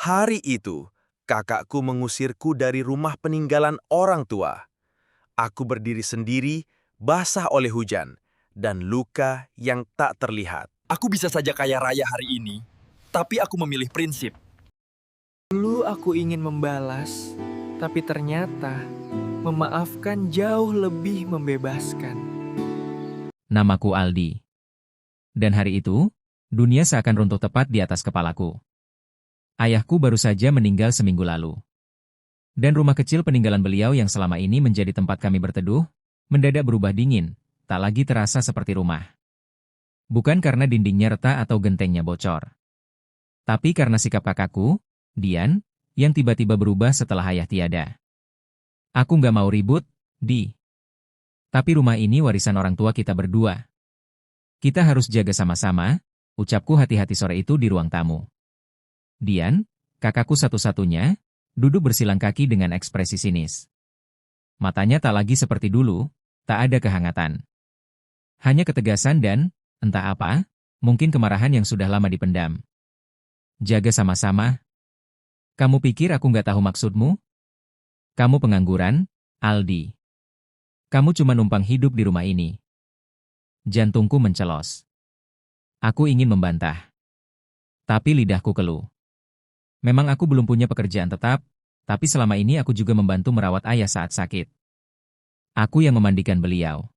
Hari itu, kakakku mengusirku dari rumah peninggalan orang tua. Aku berdiri sendiri, basah oleh hujan, dan luka yang tak terlihat. Aku bisa saja kaya raya hari ini, tapi aku memilih prinsip. Dulu aku ingin membalas, tapi ternyata memaafkan jauh lebih membebaskan. Namaku Aldi. Dan hari itu, dunia seakan runtuh tepat di atas kepalaku. Ayahku baru saja meninggal seminggu lalu. Dan rumah kecil peninggalan beliau yang selama ini menjadi tempat kami berteduh, mendadak berubah dingin, tak lagi terasa seperti rumah. Bukan karena dindingnya retak atau gentengnya bocor. Tapi karena sikap kakakku, Dian, yang tiba-tiba berubah setelah ayah tiada. Aku nggak mau ribut, Di. Tapi rumah ini warisan orang tua kita berdua. Kita harus jaga sama-sama, ucapku hati-hati sore itu di ruang tamu. Dian, kakakku satu-satunya, duduk bersilang kaki dengan ekspresi sinis. Matanya tak lagi seperti dulu, tak ada kehangatan. Hanya ketegasan dan, entah apa, mungkin kemarahan yang sudah lama dipendam. Jaga sama-sama. Kamu pikir aku nggak tahu maksudmu? Kamu pengangguran, Aldi. Kamu cuma numpang hidup di rumah ini. Jantungku mencelos. Aku ingin membantah. Tapi lidahku keluh. Memang aku belum punya pekerjaan tetap, tapi selama ini aku juga membantu merawat ayah saat sakit. Aku yang memandikan beliau.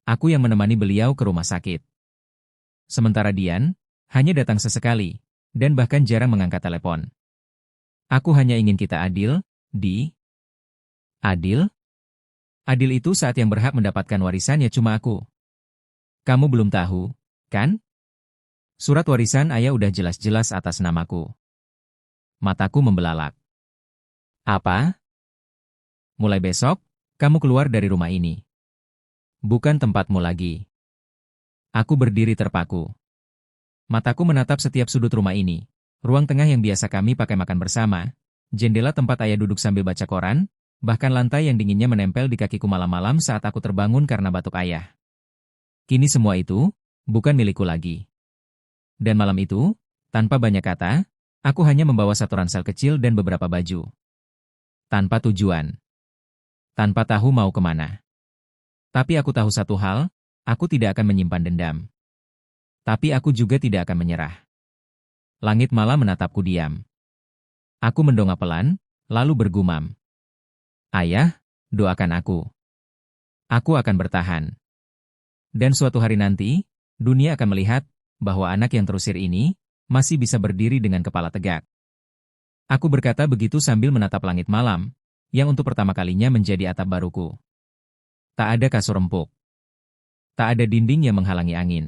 Aku yang menemani beliau ke rumah sakit. Sementara Dian, hanya datang sesekali, dan bahkan jarang mengangkat telepon. Aku hanya ingin kita adil, Di. Adil? Adil itu saat yang berhak mendapatkan warisannya cuma aku. Kamu belum tahu, kan? Surat warisan ayah udah jelas-jelas atas namaku. Mataku membelalak. Apa? Mulai besok, kamu keluar dari rumah ini. Bukan tempatmu lagi. Aku berdiri terpaku. Mataku menatap setiap sudut rumah ini. Ruang tengah yang biasa kami pakai makan bersama, jendela tempat ayah duduk sambil baca koran, bahkan lantai yang dinginnya menempel di kakiku malam-malam saat aku terbangun karena batuk ayah. Kini semua itu, bukan milikku lagi. Dan malam itu, tanpa banyak kata, aku hanya membawa satu ransel kecil dan beberapa baju. Tanpa tujuan. Tanpa tahu mau kemana. Tapi aku tahu satu hal, aku tidak akan menyimpan dendam. Tapi aku juga tidak akan menyerah. Langit malah menatapku diam. Aku mendongak pelan, lalu bergumam. Ayah, doakan aku. Aku akan bertahan. Dan suatu hari nanti, dunia akan melihat bahwa anak yang terusir ini masih bisa berdiri dengan kepala tegak. Aku berkata begitu sambil menatap langit malam, yang untuk pertama kalinya menjadi atap baruku. Tak ada kasur empuk. Tak ada dinding yang menghalangi angin.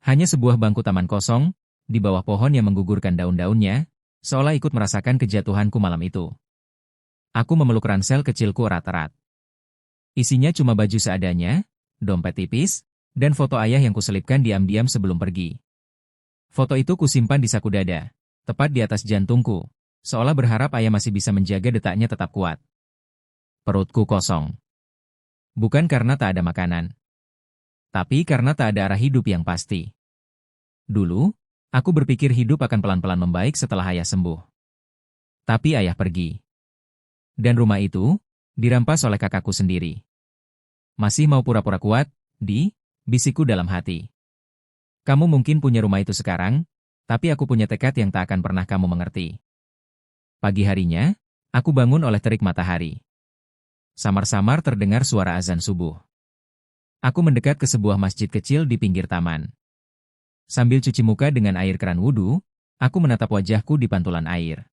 Hanya sebuah bangku taman kosong, di bawah pohon yang menggugurkan daun-daunnya, seolah ikut merasakan kejatuhanku malam itu. Aku memeluk ransel kecilku erat-erat. Isinya cuma baju seadanya, dompet tipis, dan foto ayah yang kuselipkan diam-diam sebelum pergi. Foto itu kusimpan di saku dada, tepat di atas jantungku, seolah berharap ayah masih bisa menjaga detaknya tetap kuat. Perutku kosong. Bukan karena tak ada makanan, tapi karena tak ada arah hidup yang pasti. Dulu, aku berpikir hidup akan pelan-pelan membaik setelah ayah sembuh. Tapi ayah pergi. Dan rumah itu, dirampas oleh kakakku sendiri. Masih mau pura-pura kuat, Di? Bisikku dalam hati. Kamu mungkin punya rumah itu sekarang, tapi aku punya tekad yang tak akan pernah kamu mengerti. Pagi harinya, aku bangun oleh terik matahari. Samar-samar terdengar suara azan subuh. Aku mendekat ke sebuah masjid kecil di pinggir taman. Sambil cuci muka dengan air keran wudhu, aku menatap wajahku di pantulan air.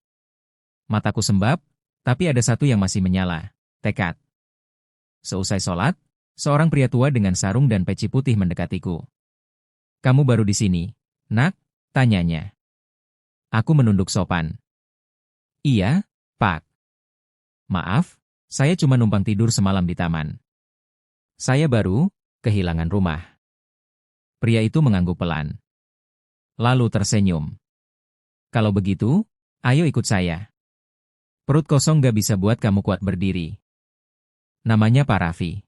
Mataku sembab, tapi ada satu yang masih menyala, tekad. Seusai sholat, seorang pria tua dengan sarung dan peci putih mendekatiku. Kamu baru di sini, nak? Tanyanya. Aku menunduk sopan. Iya, Pak. Maaf, saya cuma numpang tidur semalam di taman. Saya baru kehilangan rumah. Pria itu mengangguk pelan. Lalu tersenyum. Kalau begitu, ayo ikut saya. Perut kosong gak bisa buat kamu kuat berdiri. Namanya Pak Raffi.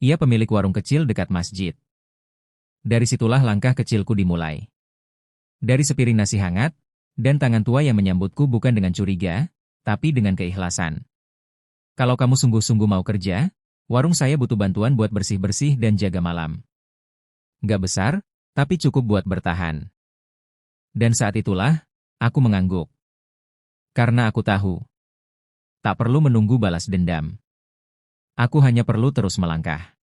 Ia pemilik warung kecil dekat masjid. Dari situlah langkah kecilku dimulai. Dari sepiring nasi hangat, dan tangan tua yang menyambutku bukan dengan curiga, tapi dengan keikhlasan. Kalau kamu sungguh-sungguh mau kerja, warung saya butuh bantuan buat bersih-bersih dan jaga malam. Gak besar, tapi cukup buat bertahan. Dan saat itulah, aku mengangguk. Karena aku tahu. Tak perlu menunggu balas dendam. Aku hanya perlu terus melangkah.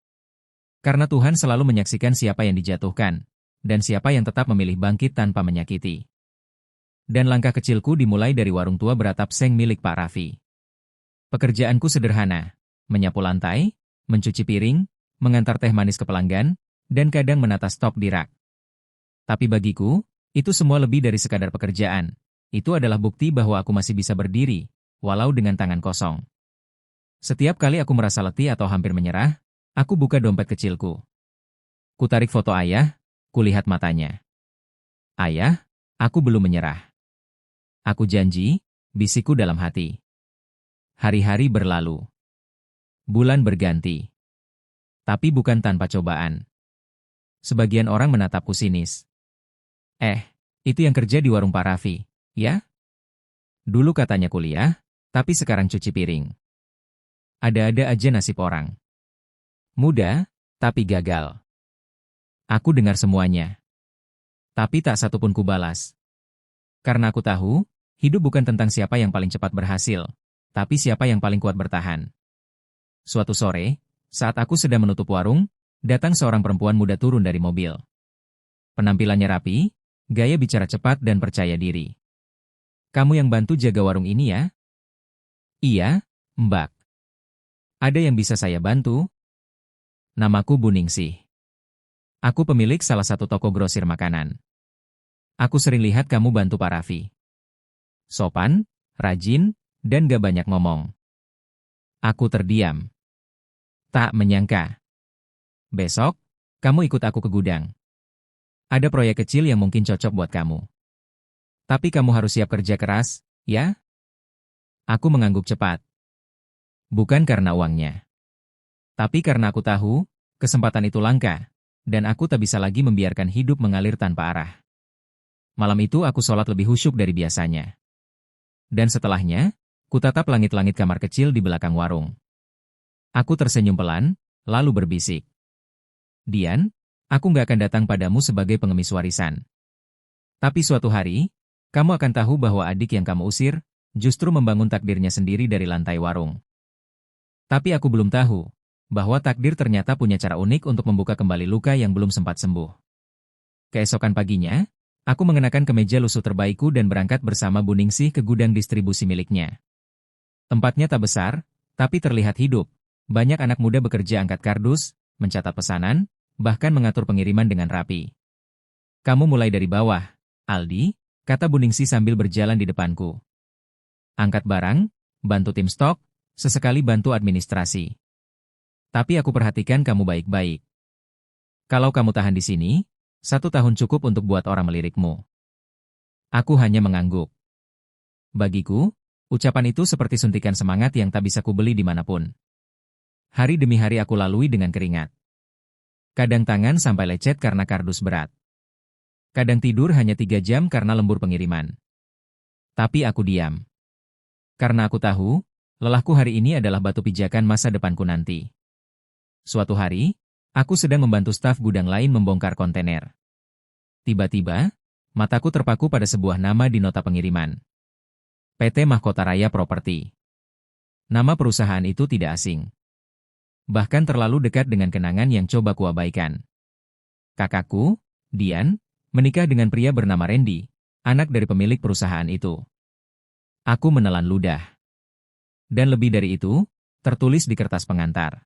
Karena Tuhan selalu menyaksikan siapa yang dijatuhkan, dan siapa yang tetap memilih bangkit tanpa menyakiti. Dan langkah kecilku dimulai dari warung tua beratap seng milik Pak Raffi. Pekerjaanku sederhana, menyapu lantai, mencuci piring, mengantar teh manis ke pelanggan, dan kadang menata stok di rak. Tapi bagiku, itu semua lebih dari sekadar pekerjaan. Itu adalah bukti bahwa aku masih bisa berdiri, walau dengan tangan kosong. Setiap kali aku merasa letih atau hampir menyerah, aku buka dompet kecilku. Kutarik foto ayah, kulihat matanya. Ayah, aku belum menyerah. Aku janji, bisikku dalam hati. Hari-hari berlalu. Bulan berganti. Tapi bukan tanpa cobaan. Sebagian orang menatapku sinis. Itu yang kerja di warung Pak Raffi, ya? Dulu katanya kuliah, tapi sekarang cuci piring. Ada-ada aja nasib orang. Muda, tapi gagal. Aku dengar semuanya. Tapi tak satu pun kubalas. Karena aku tahu, hidup bukan tentang siapa yang paling cepat berhasil, tapi siapa yang paling kuat bertahan. Suatu sore, saat aku sedang menutup warung, datang seorang perempuan muda turun dari mobil. Penampilannya rapi, gaya bicara cepat dan percaya diri. Kamu yang bantu jaga warung ini ya? Iya, Mbak. Ada yang bisa saya bantu? Namaku Bu Ningsih. Aku pemilik salah satu toko grosir makanan. Aku sering lihat kamu bantu Pak Raffi. Sopan, rajin, dan gak banyak ngomong. Aku terdiam. Tak menyangka. Besok, kamu ikut aku ke gudang. Ada proyek kecil yang mungkin cocok buat kamu. Tapi kamu harus siap kerja keras, ya? Aku mengangguk cepat. Bukan karena uangnya. Tapi karena aku tahu, kesempatan itu langka, dan aku tak bisa lagi membiarkan hidup mengalir tanpa arah. Malam itu aku sholat lebih khusyuk dari biasanya. Dan setelahnya, kutatap langit-langit kamar kecil di belakang warung. Aku tersenyum pelan, lalu berbisik. Dian, aku nggak akan datang padamu sebagai pengemis warisan. Tapi suatu hari, kamu akan tahu bahwa adik yang kamu usir, justru membangun takdirnya sendiri dari lantai warung. Tapi aku belum tahu, bahwa takdir ternyata punya cara unik untuk membuka kembali luka yang belum sempat sembuh. Keesokan paginya, aku mengenakan kemeja lusuh terbaikku dan berangkat bersama Bu Ningsih ke gudang distribusi miliknya. Tempatnya tak besar, tapi terlihat hidup. Banyak anak muda bekerja angkat kardus, mencatat pesanan, bahkan mengatur pengiriman dengan rapi. Kamu mulai dari bawah, Aldi, kata Bu Ningsih sambil berjalan di depanku. Angkat barang, bantu tim stok, sesekali bantu administrasi. Tapi aku perhatikan kamu baik-baik. Kalau kamu tahan di sini, 1 tahun cukup untuk buat orang melirikmu. Aku hanya mengangguk. Bagiku, ucapan itu seperti suntikan semangat yang tak bisa kubeli dimanapun. Hari demi hari aku lalui dengan keringat. Kadang tangan sampai lecet karena kardus berat. Kadang tidur hanya 3 jam karena lembur pengiriman. Tapi aku diam. Karena aku tahu, lelahku hari ini adalah batu pijakan masa depanku nanti. Suatu hari, aku sedang membantu staf gudang lain membongkar kontainer. Tiba-tiba, mataku terpaku pada sebuah nama di nota pengiriman. PT Mahkota Raya Properti. Nama perusahaan itu tidak asing. Bahkan terlalu dekat dengan kenangan yang coba kuabaikan. Kakakku, Dian, menikah dengan pria bernama Randy, anak dari pemilik perusahaan itu. Aku menelan ludah. Dan lebih dari itu, tertulis di kertas pengantar.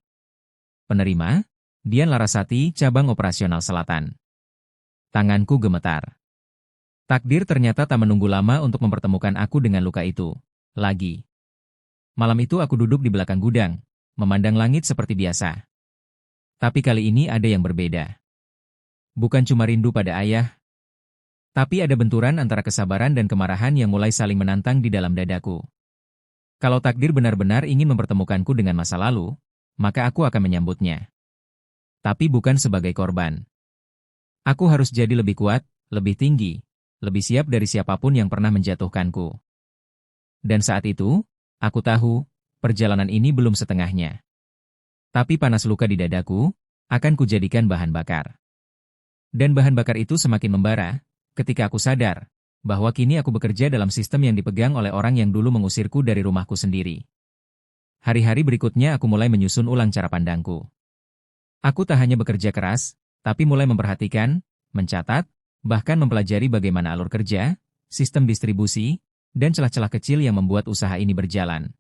Penerima, Dian Larasati, Cabang Operasional Selatan. Tanganku gemetar. Takdir ternyata tak menunggu lama untuk mempertemukan aku dengan luka itu. Lagi. Malam itu aku duduk di belakang gudang, memandang langit seperti biasa. Tapi kali ini ada yang berbeda. Bukan cuma rindu pada ayah, tapi ada benturan antara kesabaran dan kemarahan yang mulai saling menantang di dalam dadaku. Kalau takdir benar-benar ingin mempertemukanku dengan masa lalu, maka aku akan menyambutnya. Tapi bukan sebagai korban. Aku harus jadi lebih kuat, lebih tinggi, lebih siap dari siapapun yang pernah menjatuhkanku. Dan saat itu, aku tahu, perjalanan ini belum setengahnya. Tapi panas luka di dadaku, akan kujadikan bahan bakar. Dan bahan bakar itu semakin membara, ketika aku sadar, bahwa kini aku bekerja dalam sistem yang dipegang oleh orang yang dulu mengusirku dari rumahku sendiri. Hari-hari berikutnya aku mulai menyusun ulang cara pandangku. Aku tak hanya bekerja keras, tapi mulai memperhatikan, mencatat, bahkan mempelajari bagaimana alur kerja, sistem distribusi, dan celah-celah kecil yang membuat usaha ini berjalan.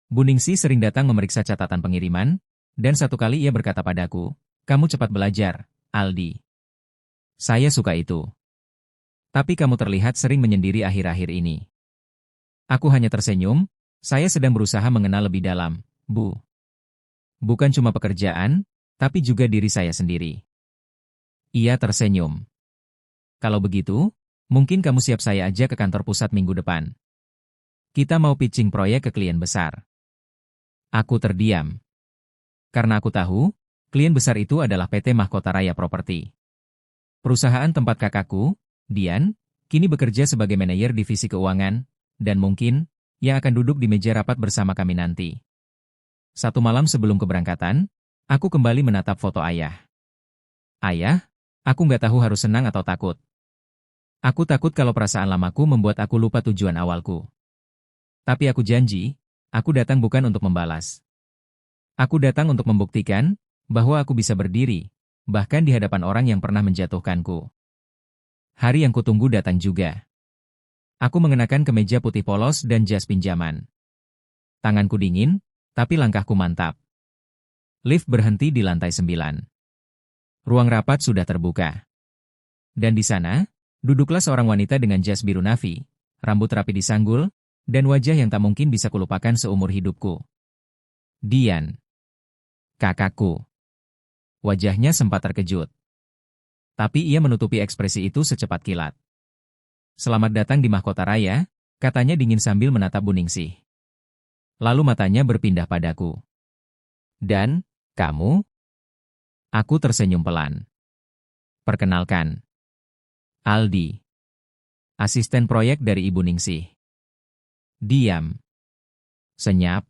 Bu Ningsih sering datang memeriksa catatan pengiriman, dan satu kali ia berkata padaku, "Kamu cepat belajar, Aldi." Saya suka itu. Tapi kamu terlihat sering menyendiri akhir-akhir ini. Aku hanya tersenyum, saya sedang berusaha mengenal lebih dalam, Bu. Bukan cuma pekerjaan, tapi juga diri saya sendiri. Ia tersenyum. Kalau begitu, mungkin kamu siap saya ajak ke kantor pusat minggu depan. Kita mau pitching proyek ke klien besar. Aku terdiam. Karena aku tahu, klien besar itu adalah PT Mahkota Raya Properti. Perusahaan tempat kakakku, Dian, kini bekerja sebagai manajer divisi keuangan, dan mungkin, yang akan duduk di meja rapat bersama kami nanti. Satu malam sebelum keberangkatan, aku kembali menatap foto ayah. Ayah, aku nggak tahu harus senang atau takut. Aku takut kalau perasaan lamaku membuat aku lupa tujuan awalku. Tapi aku janji, aku datang bukan untuk membalas. Aku datang untuk membuktikan bahwa aku bisa berdiri, bahkan di hadapan orang yang pernah menjatuhkanku. Hari yang kutunggu datang juga. Aku mengenakan kemeja putih polos dan jas pinjaman. Tanganku dingin, tapi langkahku mantap. Lift berhenti di lantai 9. Ruang rapat sudah terbuka. Dan di sana, duduklah seorang wanita dengan jas biru navy, rambut rapi disanggul, dan wajah yang tak mungkin bisa kulupakan seumur hidupku. Dian. Kakakku. Wajahnya sempat terkejut. Tapi ia menutupi ekspresi itu secepat kilat. Selamat datang di Mahkota Raya, katanya dingin sambil menatap Bu Ningsih. Lalu matanya berpindah padaku. Dan, kamu? Aku tersenyum pelan. Perkenalkan. Aldi. Asisten proyek dari Ibu Ningsih. Diam. Senyap.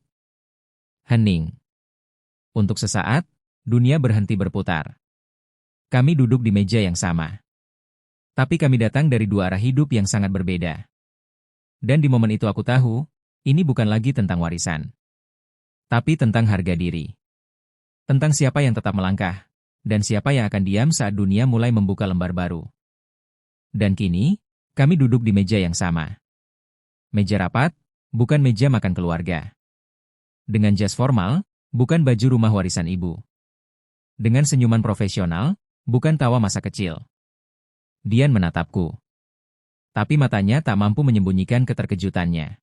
Hening. Untuk sesaat, dunia berhenti berputar. Kami duduk di meja yang sama. Tapi kami datang dari dua arah hidup yang sangat berbeda. Dan di momen itu aku tahu, ini bukan lagi tentang warisan. Tapi tentang harga diri. Tentang siapa yang tetap melangkah, dan siapa yang akan diam saat dunia mulai membuka lembar baru. Dan kini, kami duduk di meja yang sama. Meja rapat, bukan meja makan keluarga. Dengan jas formal, bukan baju rumah warisan ibu. Dengan senyuman profesional, bukan tawa masa kecil. Dian menatapku. Tapi matanya tak mampu menyembunyikan keterkejutannya.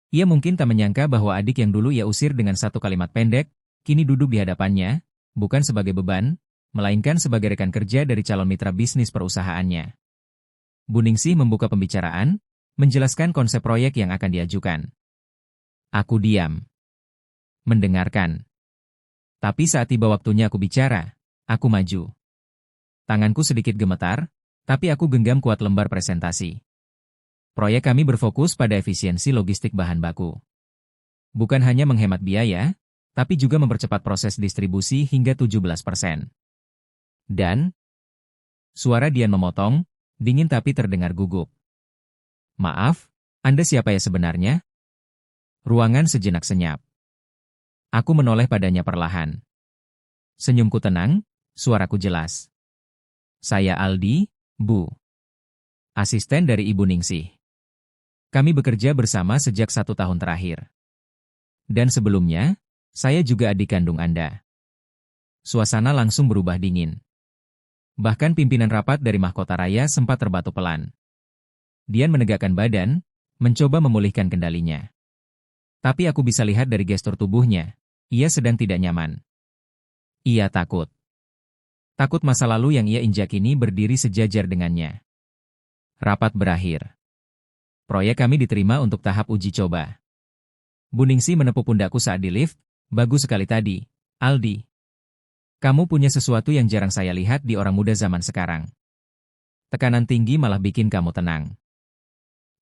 Ia mungkin tak menyangka bahwa adik yang dulu ia usir dengan satu kalimat pendek, kini duduk di hadapannya, bukan sebagai beban, melainkan sebagai rekan kerja dari calon mitra bisnis perusahaannya. Bu Ningsih membuka pembicaraan, menjelaskan konsep proyek yang akan diajukan. Aku diam. Mendengarkan. Tapi saat tiba waktunya aku bicara, aku maju. Tanganku sedikit gemetar, tapi aku genggam kuat lembar presentasi. Proyek kami berfokus pada efisiensi logistik bahan baku. Bukan hanya menghemat biaya, tapi juga mempercepat proses distribusi hingga 17%. Dan, suara Dian memotong, dingin tapi terdengar gugup. Maaf, Anda siapa ya sebenarnya? Ruangan sejenak senyap. Aku menoleh padanya perlahan. Senyumku tenang, suaraku jelas. Saya Aldi, Bu. Asisten dari Ibu Ningsih. Kami bekerja bersama sejak 1 tahun terakhir. Dan sebelumnya, saya juga adik kandung Anda. Suasana langsung berubah dingin. Bahkan pimpinan rapat dari Mahkota Raya sempat terbatu pelan. Dian menegakkan badan, mencoba memulihkan kendalinya. Tapi aku bisa lihat dari gestur tubuhnya, ia sedang tidak nyaman. Ia takut. Takut masa lalu yang ia injak ini berdiri sejajar dengannya. Rapat berakhir. Proyek kami diterima untuk tahap uji coba. Bu Ningsih menepuk pundakku saat di lift, bagus sekali tadi, Aldi. Kamu punya sesuatu yang jarang saya lihat di orang muda zaman sekarang. Tekanan tinggi malah bikin kamu tenang.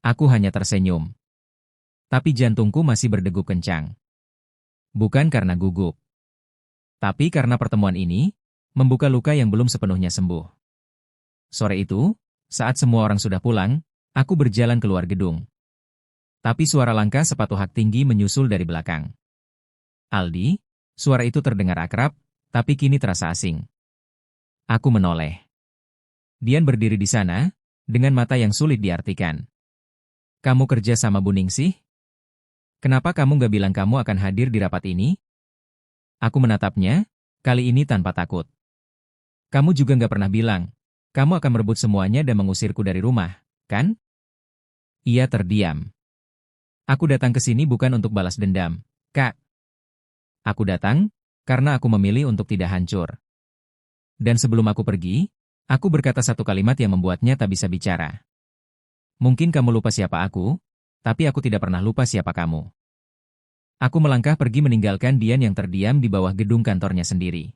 Aku hanya tersenyum. Tapi jantungku masih berdegup kencang. Bukan karena gugup. Tapi karena pertemuan ini, membuka luka yang belum sepenuhnya sembuh. Sore itu, saat semua orang sudah pulang, aku berjalan keluar gedung. Tapi suara langkah sepatu hak tinggi menyusul dari belakang. Aldi, suara itu terdengar akrab, tapi kini terasa asing. Aku menoleh. Dian berdiri di sana, dengan mata yang sulit diartikan. Kamu kerja sama Bu Ningsih? Kenapa kamu gak bilang kamu akan hadir di rapat ini? Aku menatapnya, kali ini tanpa takut. Kamu juga gak pernah bilang, kamu akan merebut semuanya dan mengusirku dari rumah, kan? Ia terdiam. Aku datang ke sini bukan untuk balas dendam, Kak. Aku datang, karena aku memilih untuk tidak hancur. Dan sebelum aku pergi, aku berkata satu kalimat yang membuatnya tak bisa bicara. Mungkin kamu lupa siapa aku, tapi aku tidak pernah lupa siapa kamu. Aku melangkah pergi meninggalkan Dian yang terdiam di bawah gedung kantornya sendiri.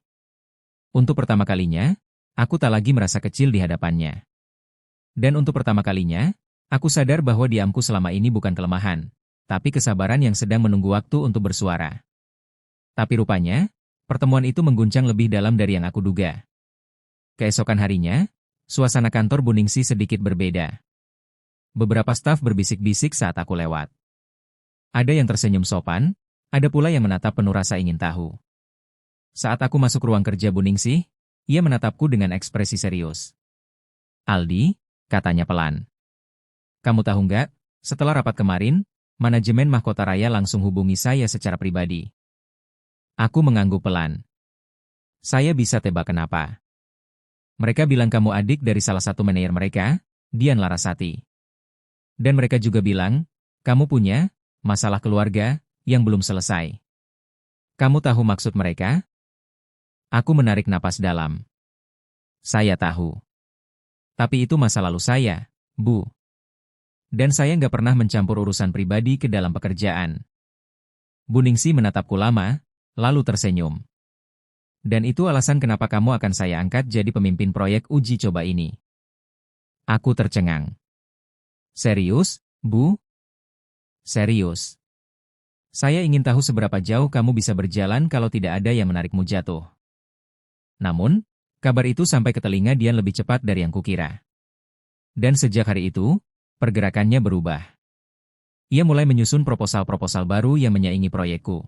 Untuk pertama kalinya, aku tak lagi merasa kecil di hadapannya. Dan untuk pertama kalinya, aku sadar bahwa diamku selama ini bukan kelemahan, tapi kesabaran yang sedang menunggu waktu untuk bersuara. Tapi rupanya, pertemuan itu mengguncang lebih dalam dari yang aku duga. Keesokan harinya, suasana kantor Bu Ningsih sedikit berbeda. Beberapa staf berbisik-bisik saat aku lewat. Ada yang tersenyum sopan, ada pula yang menatap penuh rasa ingin tahu. Saat aku masuk ruang kerja Bu Ningsih, ia menatapku dengan ekspresi serius. Aldi, katanya pelan. Kamu tahu nggak, setelah rapat kemarin, manajemen Mahkota Raya langsung hubungi saya secara pribadi. Aku mengangguk pelan. Saya bisa tebak kenapa. Mereka bilang kamu adik dari salah satu manajer mereka, Dian Larasati. Dan mereka juga bilang, kamu punya masalah keluarga yang belum selesai. Kamu tahu maksud mereka? Aku menarik napas dalam. Saya tahu. Tapi itu masa lalu saya, Bu. Dan saya nggak pernah mencampur urusan pribadi ke dalam pekerjaan. Bu Ningsih menatapku lama, lalu tersenyum. Dan itu alasan kenapa kamu akan saya angkat jadi pemimpin proyek uji coba ini. Aku tercengang. Serius, Bu? Serius. Saya ingin tahu seberapa jauh kamu bisa berjalan kalau tidak ada yang menarikmu jatuh. Namun, kabar itu sampai ke telinga Dian lebih cepat dari yang kukira. Dan sejak hari itu, pergerakannya berubah. Ia mulai menyusun proposal-proposal baru yang menyaingi proyekku.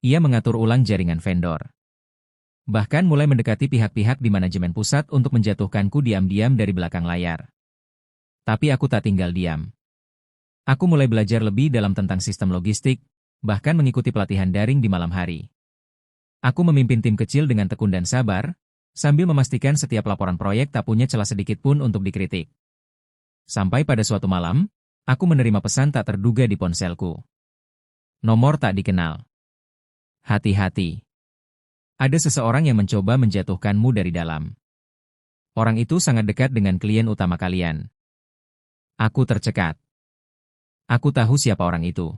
Ia mengatur ulang jaringan vendor. Bahkan mulai mendekati pihak-pihak di manajemen pusat untuk menjatuhkanku diam-diam dari belakang layar. Tapi aku tak tinggal diam. Aku mulai belajar lebih dalam tentang sistem logistik, bahkan mengikuti pelatihan daring di malam hari. Aku memimpin tim kecil dengan tekun dan sabar, sambil memastikan setiap laporan proyek tak punya celah sedikit pun untuk dikritik. Sampai pada suatu malam, aku menerima pesan tak terduga di ponselku. Nomor tak dikenal. Hati-hati. Ada seseorang yang mencoba menjatuhkanmu dari dalam. Orang itu sangat dekat dengan klien utama kalian. Aku tercekat. Aku tahu siapa orang itu.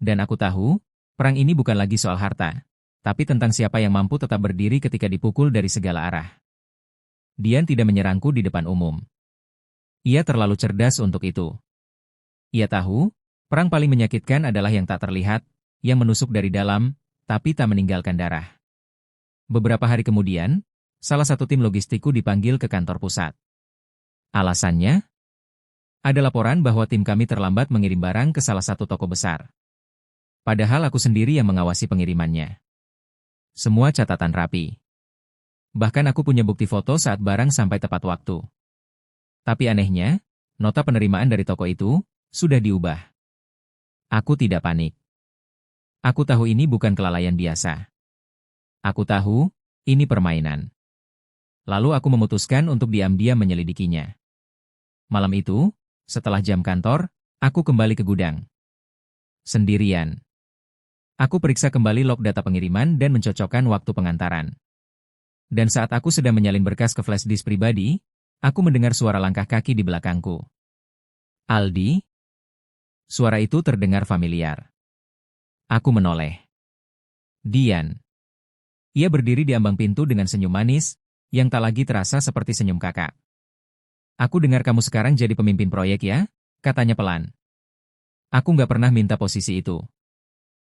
Dan aku tahu, perang ini bukan lagi soal harta, tapi tentang siapa yang mampu tetap berdiri ketika dipukul dari segala arah. Dian tidak menyerangku di depan umum. Ia terlalu cerdas untuk itu. Ia tahu, perang paling menyakitkan adalah yang tak terlihat, yang menusuk dari dalam, tapi tak meninggalkan darah. Beberapa hari kemudian, salah satu tim logistikku dipanggil ke kantor pusat. Alasannya? Ada laporan bahwa tim kami terlambat mengirim barang ke salah satu toko besar. Padahal aku sendiri yang mengawasi pengirimannya. Semua catatan rapi. Bahkan aku punya bukti foto saat barang sampai tepat waktu. Tapi anehnya, nota penerimaan dari toko itu sudah diubah. Aku tidak panik. Aku tahu ini bukan kelalaian biasa. Aku tahu, ini permainan. Lalu aku memutuskan untuk diam-diam menyelidikinya. Malam itu, setelah jam kantor, aku kembali ke gudang. Sendirian. Aku periksa kembali log data pengiriman dan mencocokkan waktu pengantaran. Dan saat aku sedang menyalin berkas ke flash disk pribadi, aku mendengar suara langkah kaki di belakangku. Aldi? Suara itu terdengar familiar. Aku menoleh. Dian. Ia berdiri di ambang pintu dengan senyum manis, yang tak lagi terasa seperti senyum kakak. Aku dengar kamu sekarang jadi pemimpin proyek ya? Katanya pelan. Aku nggak pernah minta posisi itu.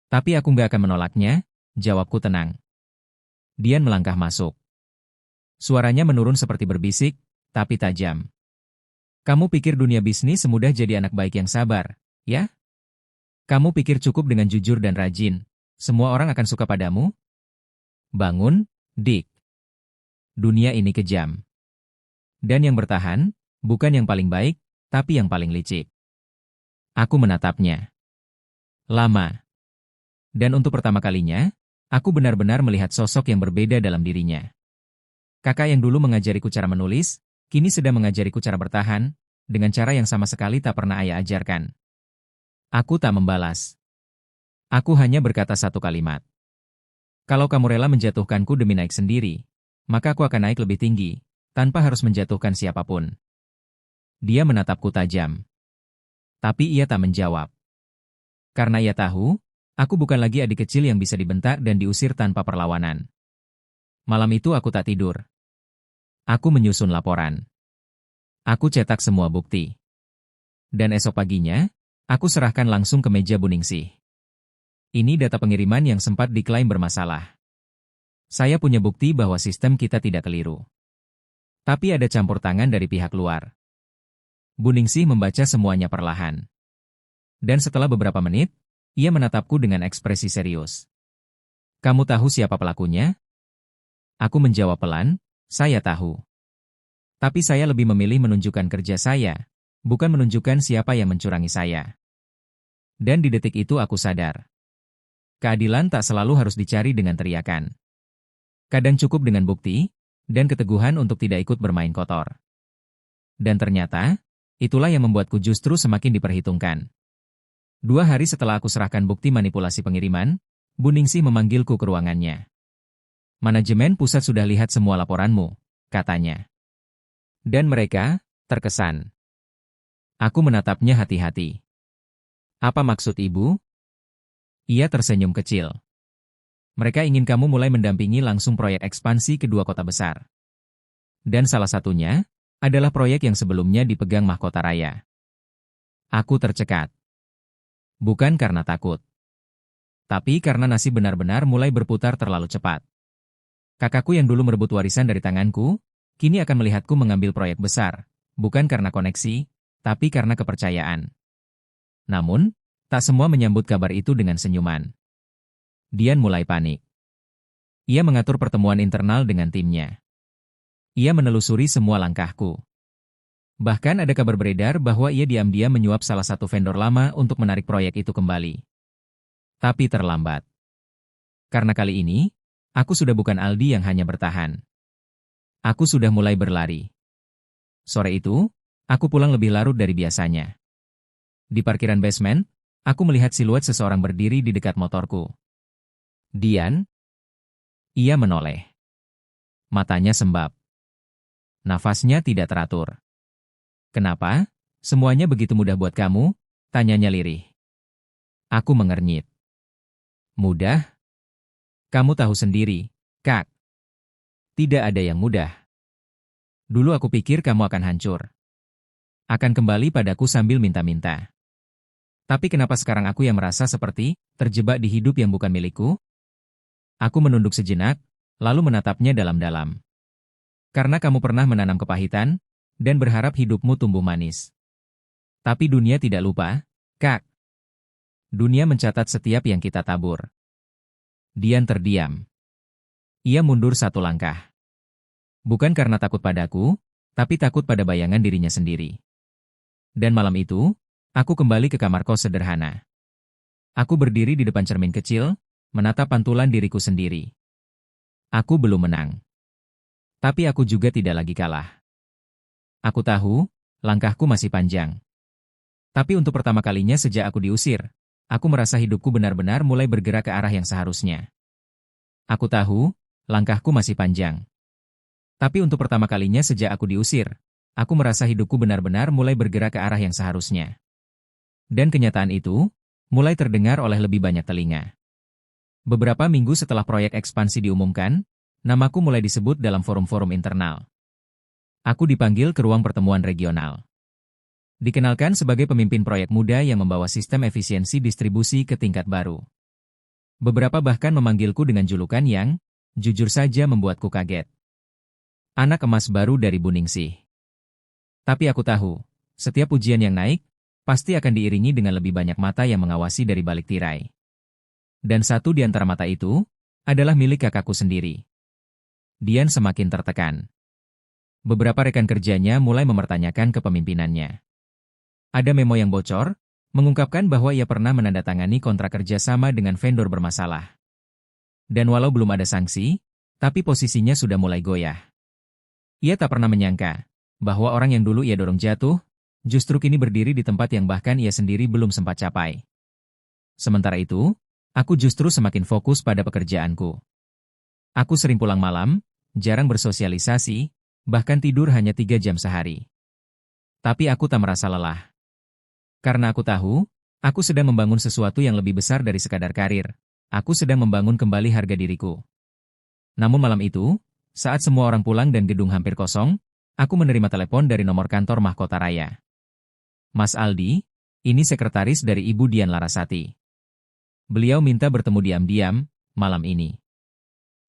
Tapi aku nggak akan menolaknya, jawabku tenang. Dian melangkah masuk. Suaranya menurun seperti berbisik, tapi tajam. Kamu pikir dunia bisnis semudah jadi anak baik yang sabar, ya? Kamu pikir cukup dengan jujur dan rajin, semua orang akan suka padamu? Bangun, Dick. Dunia ini kejam. Dan yang bertahan, bukan yang paling baik, tapi yang paling licik. Aku menatapnya. Lama. Dan untuk pertama kalinya, aku benar-benar melihat sosok yang berbeda dalam dirinya. Kakak yang dulu mengajariku cara menulis, kini sedang mengajariku cara bertahan, dengan cara yang sama sekali tak pernah ayah ajarkan. Aku tak membalas. Aku hanya berkata satu kalimat. Kalau kamu rela menjatuhkanku demi naik sendiri, maka aku akan naik lebih tinggi, tanpa harus menjatuhkan siapapun. Dia menatapku tajam. Tapi ia tak menjawab. Karena ia tahu, aku bukan lagi adik kecil yang bisa dibentak dan diusir tanpa perlawanan. Malam itu aku tak tidur. Aku menyusun laporan. Aku cetak semua bukti. Dan esok paginya, aku serahkan langsung ke meja Bu Ningsih. Ini data pengiriman yang sempat diklaim bermasalah. Saya punya bukti bahwa sistem kita tidak keliru. Tapi ada campur tangan dari pihak luar. Bu Ningsih membaca semuanya perlahan. Dan setelah beberapa menit, ia menatapku dengan ekspresi serius. Kamu tahu siapa pelakunya? Aku menjawab pelan, saya tahu. Tapi saya lebih memilih menunjukkan kerja saya, bukan menunjukkan siapa yang mencurangi saya. Dan di detik itu aku sadar. Keadilan tak selalu harus dicari dengan teriakan. Kadang cukup dengan bukti, dan keteguhan untuk tidak ikut bermain kotor. Dan ternyata, itulah yang membuatku justru semakin diperhitungkan. 2 hari setelah aku serahkan bukti manipulasi pengiriman, Bu Ningsih memanggilku ke ruangannya. Manajemen pusat sudah lihat semua laporanmu, katanya. Dan mereka terkesan. Aku menatapnya hati-hati. Apa maksud ibu? Ia tersenyum kecil. Mereka ingin kamu mulai mendampingi langsung proyek ekspansi kedua kota besar. Dan salah satunya adalah proyek yang sebelumnya dipegang Mahkota Raya. Aku tercekat. Bukan karena takut. Tapi karena nasib benar-benar mulai berputar terlalu cepat. Kakakku yang dulu merebut warisan dari tanganku, kini akan melihatku mengambil proyek besar, bukan karena koneksi, tapi karena kepercayaan. Namun, tak semua menyambut kabar itu dengan senyuman. Dian mulai panik. Ia mengatur pertemuan internal dengan timnya. Ia menelusuri semua langkahku. Bahkan ada kabar beredar bahwa ia diam-diam menyuap salah satu vendor lama untuk menarik proyek itu kembali. Tapi terlambat. Karena kali ini, aku sudah bukan Aldi yang hanya bertahan. Aku sudah mulai berlari. Sore itu, aku pulang lebih larut dari biasanya. Di parkiran basement, aku melihat siluet seseorang berdiri di dekat motorku. Dian? Ia menoleh. Matanya sembab. Nafasnya tidak teratur. Kenapa? Semuanya begitu mudah buat kamu? Tanyanya lirih. Aku mengernyit. Mudah? Kamu tahu sendiri, Kak. Tidak ada yang mudah. Dulu aku pikir kamu akan hancur. Akan kembali padaku sambil minta-minta. Tapi kenapa sekarang aku yang merasa seperti terjebak di hidup yang bukan milikku? Aku menunduk sejenak, lalu menatapnya dalam-dalam. Karena kamu pernah menanam kepahitan, dan berharap hidupmu tumbuh manis. Tapi dunia tidak lupa, Kak. Dunia mencatat setiap yang kita tabur. Dian terdiam. Ia mundur 1 langkah. Bukan karena takut padaku, tapi takut pada bayangan dirinya sendiri. Dan malam itu, aku kembali ke kamar kos sederhana. Aku berdiri di depan cermin kecil, menatap pantulan diriku sendiri. Aku belum menang. Tapi aku juga tidak lagi kalah. Aku tahu, langkahku masih panjang. Tapi untuk pertama kalinya sejak aku diusir, aku merasa hidupku benar-benar mulai bergerak ke arah yang seharusnya. Aku tahu, langkahku masih panjang. Tapi untuk pertama kalinya sejak aku diusir, aku merasa hidupku benar-benar mulai bergerak ke arah yang seharusnya. Dan kenyataan itu, mulai terdengar oleh lebih banyak telinga. Beberapa minggu setelah proyek ekspansi diumumkan, namaku mulai disebut dalam forum-forum internal. Aku dipanggil ke ruang pertemuan regional. Dikenalkan sebagai pemimpin proyek muda yang membawa sistem efisiensi distribusi ke tingkat baru. Beberapa bahkan memanggilku dengan julukan yang, jujur saja membuatku kaget. Anak emas baru dari Buningsih. Tapi aku tahu, setiap ujian yang naik, pasti akan diiringi dengan lebih banyak mata yang mengawasi dari balik tirai. Dan satu di antara mata itu, adalah milik kakakku sendiri. Dian semakin tertekan. Beberapa rekan kerjanya mulai mempertanyakan kepemimpinannya. Ada memo yang bocor, mengungkapkan bahwa ia pernah menandatangani kontrak kerjasama dengan vendor bermasalah. Dan walau belum ada sanksi, tapi posisinya sudah mulai goyah. Ia tak pernah menyangka bahwa orang yang dulu ia dorong jatuh, justru kini berdiri di tempat yang bahkan ia sendiri belum sempat capai. Sementara itu, aku justru semakin fokus pada pekerjaanku. Aku sering pulang malam, jarang bersosialisasi, bahkan tidur hanya 3 jam sehari. Tapi aku tak merasa lelah. Karena aku tahu, aku sedang membangun sesuatu yang lebih besar dari sekadar karir. Aku sedang membangun kembali harga diriku. Namun malam itu, saat semua orang pulang dan gedung hampir kosong, aku menerima telepon dari nomor kantor Mahkota Raya. Mas Aldi, ini sekretaris dari Ibu Dian Larasati. Beliau minta bertemu diam-diam, malam ini.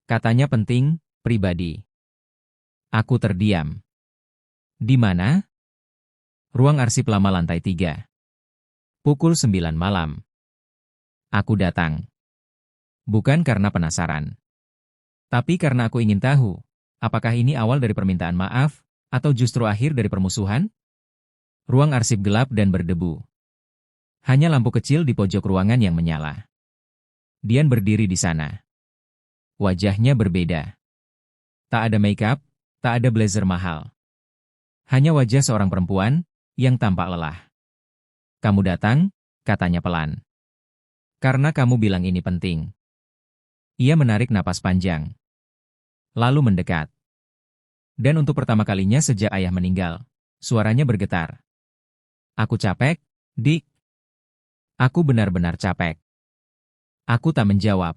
Katanya penting, pribadi. Aku terdiam. Di mana? Ruang arsip lama lantai 3. Pukul 9 malam. Aku datang. Bukan karena penasaran. Tapi karena aku ingin tahu, apakah ini awal dari permintaan maaf, atau justru akhir dari permusuhan? Ruang arsip gelap dan berdebu. Hanya lampu kecil di pojok ruangan yang menyala. Dian berdiri di sana. Wajahnya berbeda. Tak ada make-up, tak ada blazer mahal. Hanya wajah seorang perempuan yang tampak lelah. Kamu datang, katanya pelan. Karena kamu bilang ini penting. Ia menarik napas panjang. Lalu mendekat. Dan untuk pertama kalinya sejak ayah meninggal, suaranya bergetar. Aku capek, Dik. Aku benar-benar capek. Aku tak menjawab.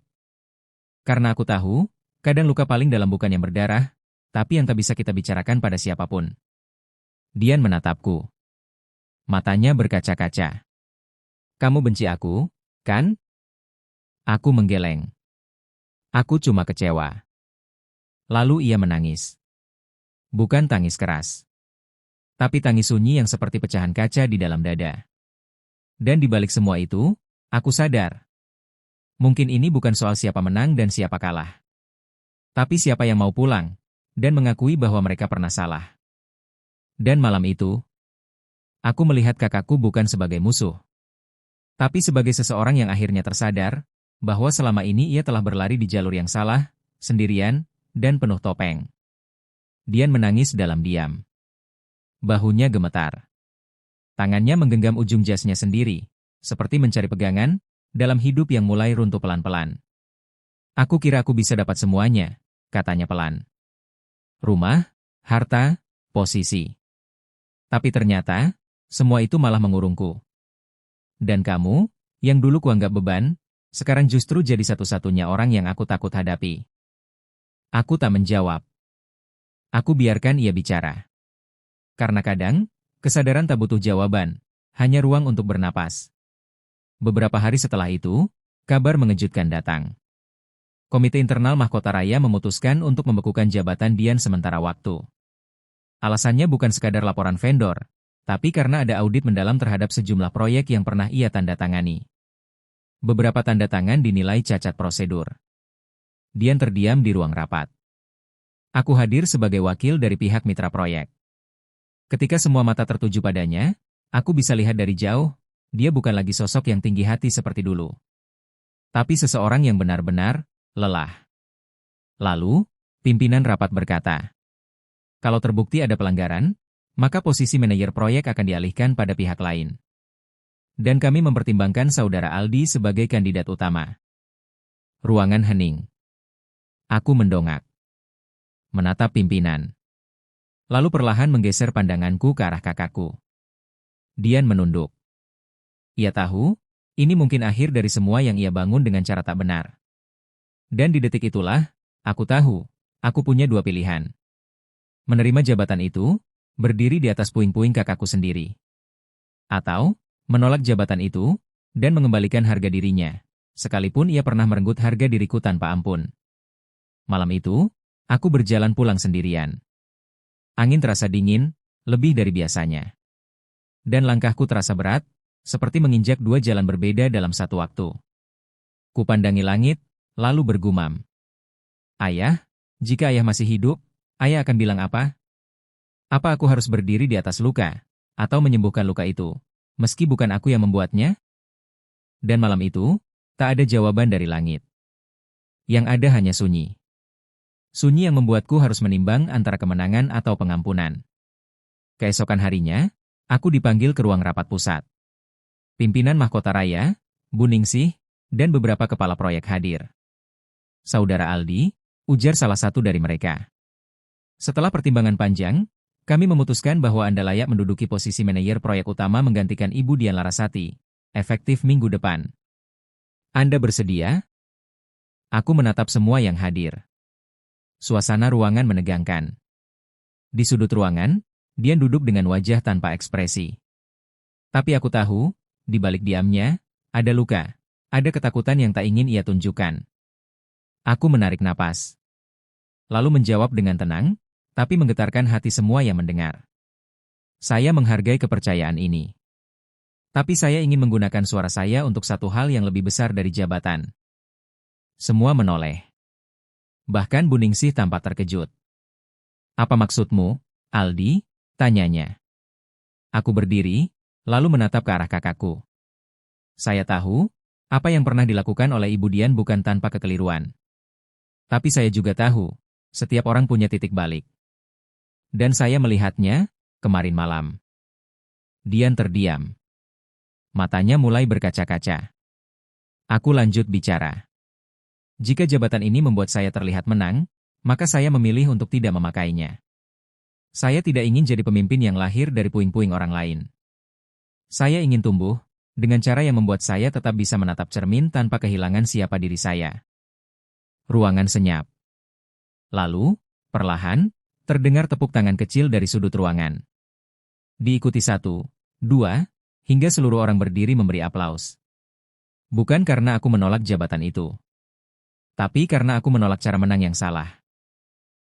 Karena aku tahu, kadang luka paling dalam bukan yang berdarah, tapi yang tak bisa kita bicarakan pada siapapun. Dian menatapku. Matanya berkaca-kaca. Kamu benci aku, kan? Aku menggeleng. Aku cuma kecewa. Lalu ia menangis. Bukan tangis keras. Tapi tangis sunyi yang seperti pecahan kaca di dalam dada. Dan di balik semua itu, aku sadar. Mungkin ini bukan soal siapa menang dan siapa kalah. Tapi siapa yang mau pulang, dan mengakui bahwa mereka pernah salah. Dan malam itu, aku melihat kakakku bukan sebagai musuh. Tapi sebagai seseorang yang akhirnya tersadar, bahwa selama ini ia telah berlari di jalur yang salah, sendirian, dan penuh topeng. Dian menangis dalam diam. Bahunya gemetar. Tangannya menggenggam ujung jasnya sendiri, seperti mencari pegangan, dalam hidup yang mulai runtuh pelan-pelan. Aku kira aku bisa dapat semuanya, katanya pelan. Rumah, harta, posisi. Tapi ternyata, semua itu malah mengurungku. Dan kamu, yang dulu kuanggap beban, sekarang justru jadi satu-satunya orang yang aku takut hadapi. Aku tak menjawab. Aku biarkan ia bicara. Karena kadang, kesadaran tak butuh jawaban, hanya ruang untuk bernapas. Beberapa hari setelah itu, kabar mengejutkan datang. Komite Internal Mahkota Raya memutuskan untuk membekukan jabatan Dian sementara waktu. Alasannya bukan sekadar laporan vendor, tapi karena ada audit mendalam terhadap sejumlah proyek yang pernah ia tanda tangani. Beberapa tanda tangan dinilai cacat prosedur. Dian terdiam di ruang rapat. Aku hadir sebagai wakil dari pihak mitra proyek. Ketika semua mata tertuju padanya, aku bisa lihat dari jauh, dia bukan lagi sosok yang tinggi hati seperti dulu. Tapi seseorang yang benar-benar lelah. Lalu, pimpinan rapat berkata, kalau terbukti ada pelanggaran, maka posisi manajer proyek akan dialihkan pada pihak lain. Dan kami mempertimbangkan saudara Aldi sebagai kandidat utama. Ruangan hening. Aku mendongak. Menatap pimpinan. Lalu perlahan menggeser pandanganku ke arah kakakku. Dian menunduk. Ia tahu, ini mungkin akhir dari semua yang ia bangun dengan cara tak benar. Dan di detik itulah, aku tahu, aku punya dua pilihan. menerima jabatan itu, berdiri di atas puing-puing kakakku sendiri. Atau, menolak jabatan itu, dan mengembalikan harga dirinya, sekalipun ia pernah merenggut harga diriku tanpa ampun. Malam itu, aku berjalan pulang sendirian. Angin terasa dingin, lebih dari biasanya. Dan langkahku terasa berat, seperti menginjak dua jalan berbeda dalam satu waktu. Kupandangi langit, lalu bergumam. Ayah, jika ayah masih hidup, ayah akan bilang apa? Apa aku harus berdiri di atas luka, atau menyembuhkan luka itu, meski bukan aku yang membuatnya? Dan malam itu, tak ada jawaban dari langit. Yang ada hanya sunyi. Sunyi yang membuatku harus menimbang antara kemenangan atau pengampunan. Keesokan harinya, aku dipanggil ke ruang rapat pusat. Pimpinan Mahkota Raya, Bu Ningsih, dan beberapa kepala proyek hadir. Saudara Aldi, ujar salah satu dari mereka. Setelah pertimbangan panjang, kami memutuskan bahwa Anda layak menduduki posisi manajer proyek utama menggantikan Ibu Dian Larasati, efektif minggu depan. Anda bersedia? Aku menatap semua yang hadir. Suasana ruangan menegangkan. Di sudut ruangan, Dian duduk dengan wajah tanpa ekspresi. Tapi aku tahu, di balik diamnya, ada luka, ada ketakutan yang tak ingin ia tunjukkan. Aku menarik napas. Lalu menjawab dengan tenang, tapi menggetarkan hati semua yang mendengar. Saya menghargai kepercayaan ini. Tapi saya ingin menggunakan suara saya untuk satu hal yang lebih besar dari jabatan. Semua menoleh. Bahkan Bu Ningsih tampak terkejut. Apa maksudmu, Aldi? Tanyanya. Aku berdiri, lalu menatap ke arah kakakku. Saya tahu, apa yang pernah dilakukan oleh Ibu Dian bukan tanpa kekeliruan. Tapi saya juga tahu, setiap orang punya titik balik. Dan saya melihatnya, kemarin malam. Dian terdiam. Matanya mulai berkaca-kaca. Aku lanjut bicara. Jika jabatan ini membuat saya terlihat menang, maka saya memilih untuk tidak memakainya. Saya tidak ingin jadi pemimpin yang lahir dari puing-puing orang lain. Saya ingin tumbuh, dengan cara yang membuat saya tetap bisa menatap cermin tanpa kehilangan siapa diri saya. Ruangan senyap. Lalu, perlahan, terdengar tepuk tangan kecil dari sudut ruangan. Diikuti 1, 2, hingga seluruh orang berdiri memberi aplaus. Bukan karena aku menolak jabatan itu. Tapi karena aku menolak cara menang yang salah.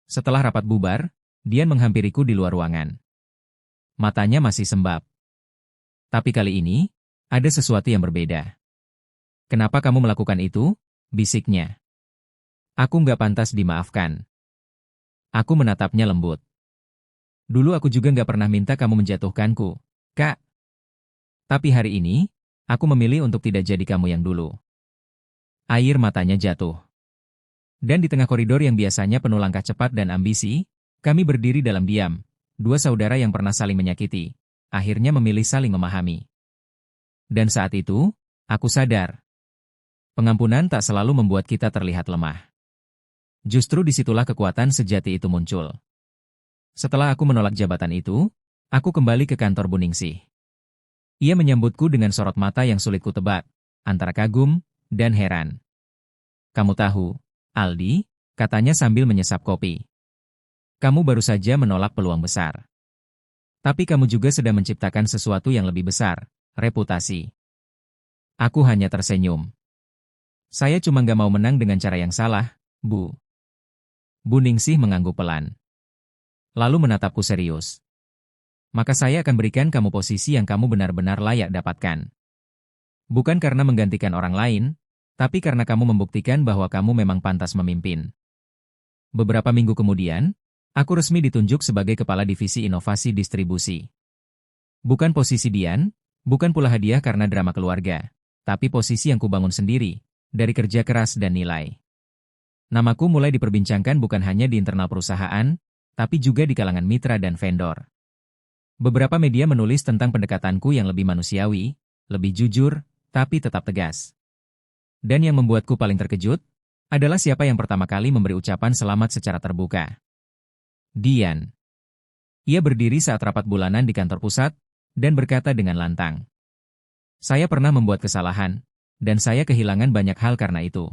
Setelah rapat bubar, Dian menghampiriku di luar ruangan. Matanya masih sembab. Tapi kali ini, ada sesuatu yang berbeda. Kenapa kamu melakukan itu? Bisiknya. Aku nggak pantas dimaafkan. Aku menatapnya lembut. Dulu aku juga nggak pernah minta kamu menjatuhkanku, Kak. Tapi hari ini, aku memilih untuk tidak jadi kamu yang dulu. Air matanya jatuh. Dan di tengah koridor yang biasanya penuh langkah cepat dan ambisi, kami berdiri dalam diam, dua saudara yang pernah saling menyakiti, akhirnya memilih saling memahami. Dan saat itu, aku sadar. Pengampunan tak selalu membuat kita terlihat lemah. Justru disitulah kekuatan sejati itu muncul. Setelah aku menolak jabatan itu, aku kembali ke kantor Bu Ningsih. Ia menyambutku dengan sorot mata yang sulit kutebak, antara kagum dan heran. Kamu tahu, Aldi, katanya sambil menyesap kopi. Kamu baru saja menolak peluang besar. Tapi kamu juga sedang menciptakan sesuatu yang lebih besar, reputasi. Aku hanya tersenyum. Saya cuma nggak mau menang dengan cara yang salah, Bu. Bu Ningsih mengangguk pelan. Lalu menatapku serius. Maka saya akan berikan kamu posisi yang kamu benar-benar layak dapatkan. Bukan karena menggantikan orang lain, tapi karena kamu membuktikan bahwa kamu memang pantas memimpin. Beberapa minggu kemudian, aku resmi ditunjuk sebagai Kepala Divisi Inovasi Distribusi. Bukan posisi Dian, bukan pula hadiah karena drama keluarga, tapi posisi yang kubangun sendiri, dari kerja keras dan nilai. Namaku mulai diperbincangkan bukan hanya di internal perusahaan, tapi juga di kalangan mitra dan vendor. Beberapa media menulis tentang pendekatanku yang lebih manusiawi, lebih jujur, tapi tetap tegas. Dan yang membuatku paling terkejut, adalah siapa yang pertama kali memberi ucapan selamat secara terbuka. Dian. Ia berdiri saat rapat bulanan di kantor pusat, dan berkata dengan lantang. Saya pernah membuat kesalahan, dan saya kehilangan banyak hal karena itu.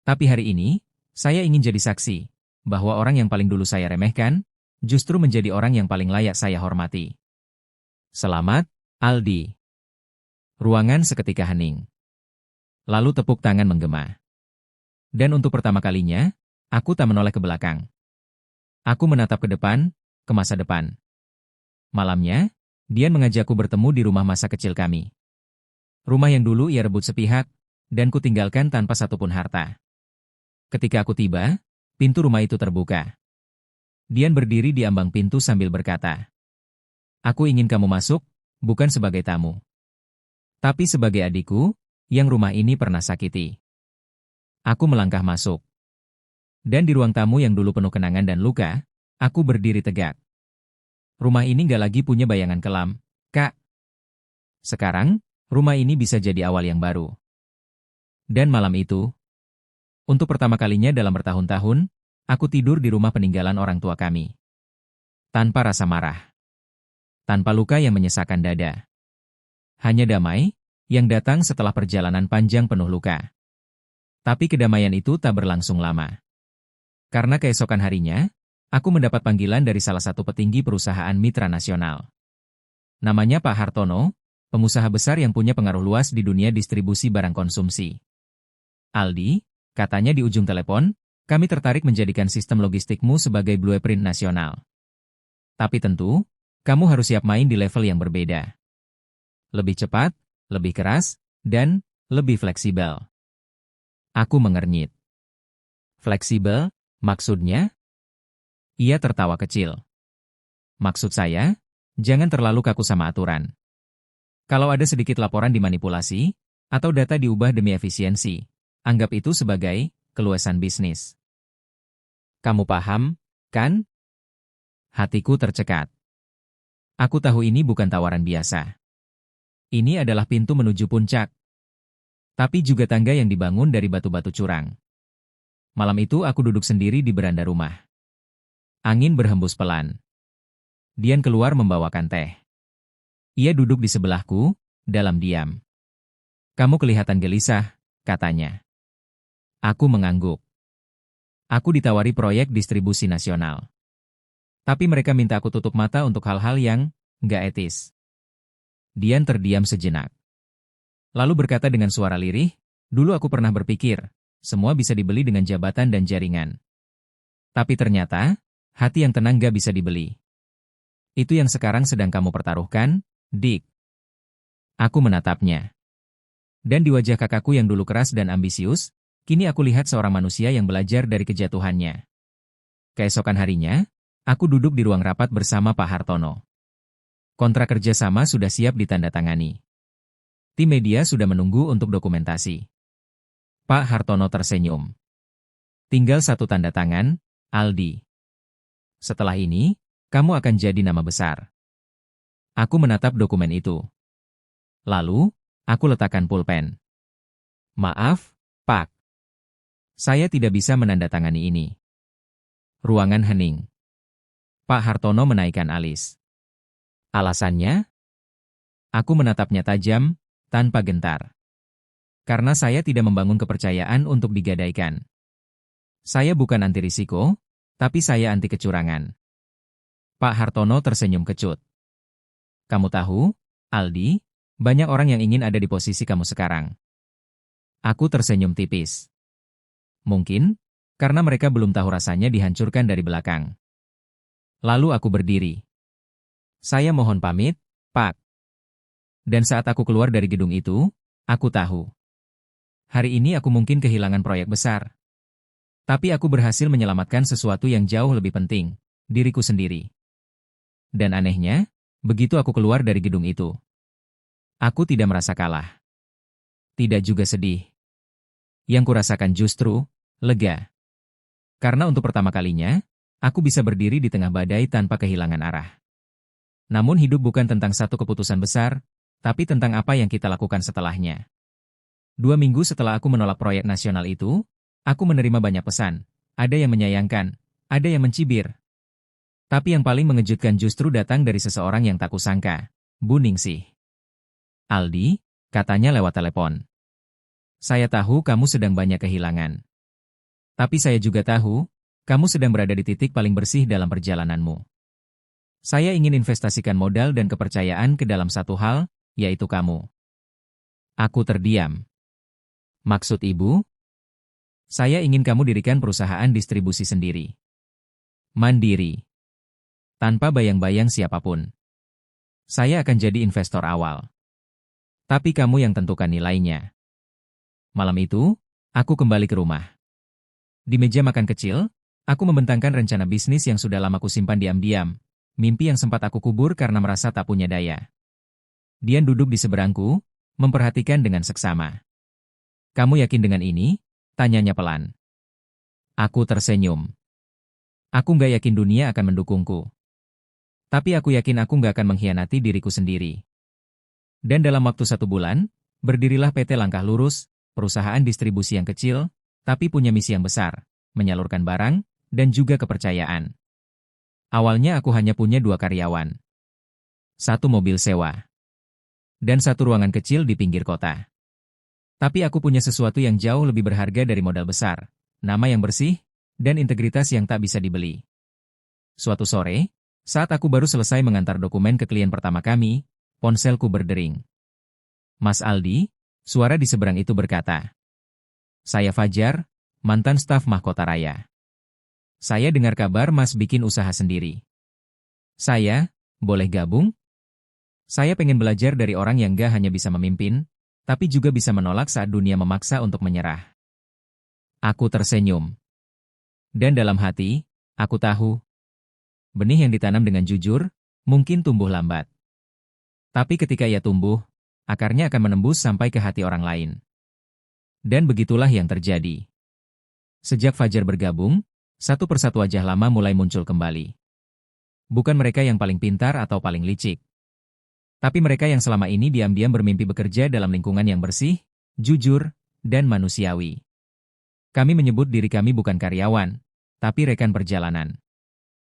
Tapi hari ini, saya ingin jadi saksi, bahwa orang yang paling dulu saya remehkan, justru menjadi orang yang paling layak saya hormati. Selamat, Aldi. Ruangan seketika hening. Lalu tepuk tangan menggema. Dan untuk pertama kalinya, aku tak menoleh ke belakang. Aku menatap ke depan, ke masa depan. Malamnya, Dian mengajakku bertemu di rumah masa kecil kami. Rumah yang dulu ia rebut sepihak, dan kutinggalkan tanpa satupun harta. Ketika aku tiba, pintu rumah itu terbuka. Dian berdiri di ambang pintu sambil berkata, "Aku ingin kamu masuk, bukan sebagai tamu, tapi sebagai adikku, yang rumah ini pernah sakiti." Aku melangkah masuk. Dan di ruang tamu yang dulu penuh kenangan dan luka, aku berdiri tegak. Rumah ini gak lagi punya bayangan kelam, Kak. Sekarang, rumah ini bisa jadi awal yang baru. Dan malam itu, untuk pertama kalinya dalam bertahun-tahun, aku tidur di rumah peninggalan orang tua kami. Tanpa rasa marah. Tanpa luka yang menyesakkan dada. Hanya damai, yang datang setelah perjalanan panjang penuh luka. Tapi kedamaian itu tak berlangsung lama. Karena keesokan harinya, aku mendapat panggilan dari salah satu petinggi perusahaan mitra nasional. Namanya Pak Hartono, pengusaha besar yang punya pengaruh luas di dunia distribusi barang konsumsi. "Aldi," katanya di ujung telepon, "kami tertarik menjadikan sistem logistikmu sebagai blueprint nasional. Tapi tentu, kamu harus siap main di level yang berbeda. Lebih cepat, lebih keras, dan lebih fleksibel." Aku mengernyit. Fleksibel, maksudnya? Ia tertawa kecil. "Maksud saya, jangan terlalu kaku sama aturan. Kalau ada sedikit laporan dimanipulasi, atau data diubah demi efisiensi, anggap itu sebagai keluasan bisnis. Kamu paham, kan?" Hatiku tercekat. Aku tahu ini bukan tawaran biasa. Ini adalah pintu menuju puncak. Tapi juga tangga yang dibangun dari batu-batu curang. Malam itu aku duduk sendiri di beranda rumah. Angin berhembus pelan. Dian keluar membawakan teh. Ia duduk di sebelahku, dalam diam. "Kamu kelihatan gelisah," katanya. Aku mengangguk. Aku ditawari proyek distribusi nasional. Tapi mereka minta aku tutup mata untuk hal-hal yang nggak etis. Dian terdiam sejenak. Lalu berkata dengan suara lirih, "Dulu aku pernah berpikir, semua bisa dibeli dengan jabatan dan jaringan. Tapi ternyata, hati yang tenang gak bisa dibeli. Itu yang sekarang sedang kamu pertaruhkan, Dik." Aku menatapnya. Dan di wajah kakakku yang dulu keras dan ambisius, kini aku lihat seorang manusia yang belajar dari kejatuhannya. Keesokan harinya, aku duduk di ruang rapat bersama Pak Hartono. Kontrak kerjasama sudah siap ditandatangani. Tim media sudah menunggu untuk dokumentasi. Pak Hartono tersenyum. "Tinggal satu tanda tangan, Aldi. Setelah ini, kamu akan jadi nama besar." Aku menatap dokumen itu. Lalu, aku letakkan pulpen. "Maaf, Pak. Saya tidak bisa menandatangani ini." Ruangan hening. Pak Hartono menaikkan alis. "Alasannya?" Aku menatapnya tajam, tanpa gentar. "Karena saya tidak membangun kepercayaan untuk digadaikan. Saya bukan anti risiko, tapi saya anti kecurangan." Pak Hartono tersenyum kecut. "Kamu tahu, Aldi, banyak orang yang ingin ada di posisi kamu sekarang." Aku tersenyum tipis. Mungkin, karena mereka belum tahu rasanya dihancurkan dari belakang. Lalu aku berdiri. "Saya mohon pamit, Pak." Dan saat aku keluar dari gedung itu, aku tahu. Hari ini aku mungkin kehilangan proyek besar. Tapi aku berhasil menyelamatkan sesuatu yang jauh lebih penting, diriku sendiri. Dan anehnya, begitu aku keluar dari gedung itu, aku tidak merasa kalah. Tidak juga sedih. Yang kurasakan justru lega. Karena untuk pertama kalinya, aku bisa berdiri di tengah badai tanpa kehilangan arah. Namun hidup bukan tentang satu keputusan besar, tapi tentang apa yang kita lakukan setelahnya. 2 minggu setelah aku menolak proyek nasional itu, aku menerima banyak pesan. Ada yang menyayangkan, ada yang mencibir. Tapi yang paling mengejutkan justru datang dari seseorang yang tak kusangka, Bu Ningsih. "Aldi," katanya lewat telepon. "Saya tahu kamu sedang banyak kehilangan. Tapi saya juga tahu, kamu sedang berada di titik paling bersih dalam perjalananmu. Saya ingin investasikan modal dan kepercayaan ke dalam satu hal, yaitu kamu. Aku terdiam. Maksud ibu? Saya ingin kamu dirikan perusahaan distribusi sendiri. Mandiri. Tanpa bayang-bayang siapapun. Saya akan jadi investor awal. Tapi kamu yang tentukan nilainya. Malam itu, aku kembali ke rumah. Di meja makan kecil, aku membentangkan rencana bisnis yang sudah lama kusimpan diam-diam, mimpi yang sempat aku kubur karena merasa tak punya daya. Dian duduk di seberangku, memperhatikan dengan seksama. Kamu yakin dengan ini? Tanyanya pelan. Aku tersenyum. Aku nggak yakin dunia akan mendukungku. Tapi aku yakin aku nggak akan mengkhianati diriku sendiri. Dan dalam waktu 1 bulan, berdirilah PT Langkah Lurus, perusahaan distribusi yang kecil, tapi punya misi yang besar, menyalurkan barang, dan juga kepercayaan. Awalnya aku hanya punya 2 karyawan. 1 mobil sewa. Dan 1 ruangan kecil di pinggir kota. Tapi aku punya sesuatu yang jauh lebih berharga dari modal besar, nama yang bersih, dan integritas yang tak bisa dibeli. Suatu sore, saat aku baru selesai mengantar dokumen ke klien pertama kami, ponselku berdering. Mas Aldi, suara di seberang itu berkata. Saya Fajar, mantan staf Mahkota Raya. Saya dengar kabar Mas bikin usaha sendiri. Saya, boleh gabung? Saya pengen belajar dari orang yang gak hanya bisa memimpin, tapi juga bisa menolak saat dunia memaksa untuk menyerah. Aku tersenyum. Dan dalam hati, aku tahu, benih yang ditanam dengan jujur, mungkin tumbuh lambat. Tapi ketika ia tumbuh, akarnya akan menembus sampai ke hati orang lain. Dan begitulah yang terjadi. Sejak Fajar bergabung, satu persatu wajah lama mulai muncul kembali. Bukan mereka yang paling pintar atau paling licik. Tapi mereka yang selama ini diam-diam bermimpi bekerja dalam lingkungan yang bersih, jujur, dan manusiawi. Kami menyebut diri kami bukan karyawan, tapi rekan perjalanan.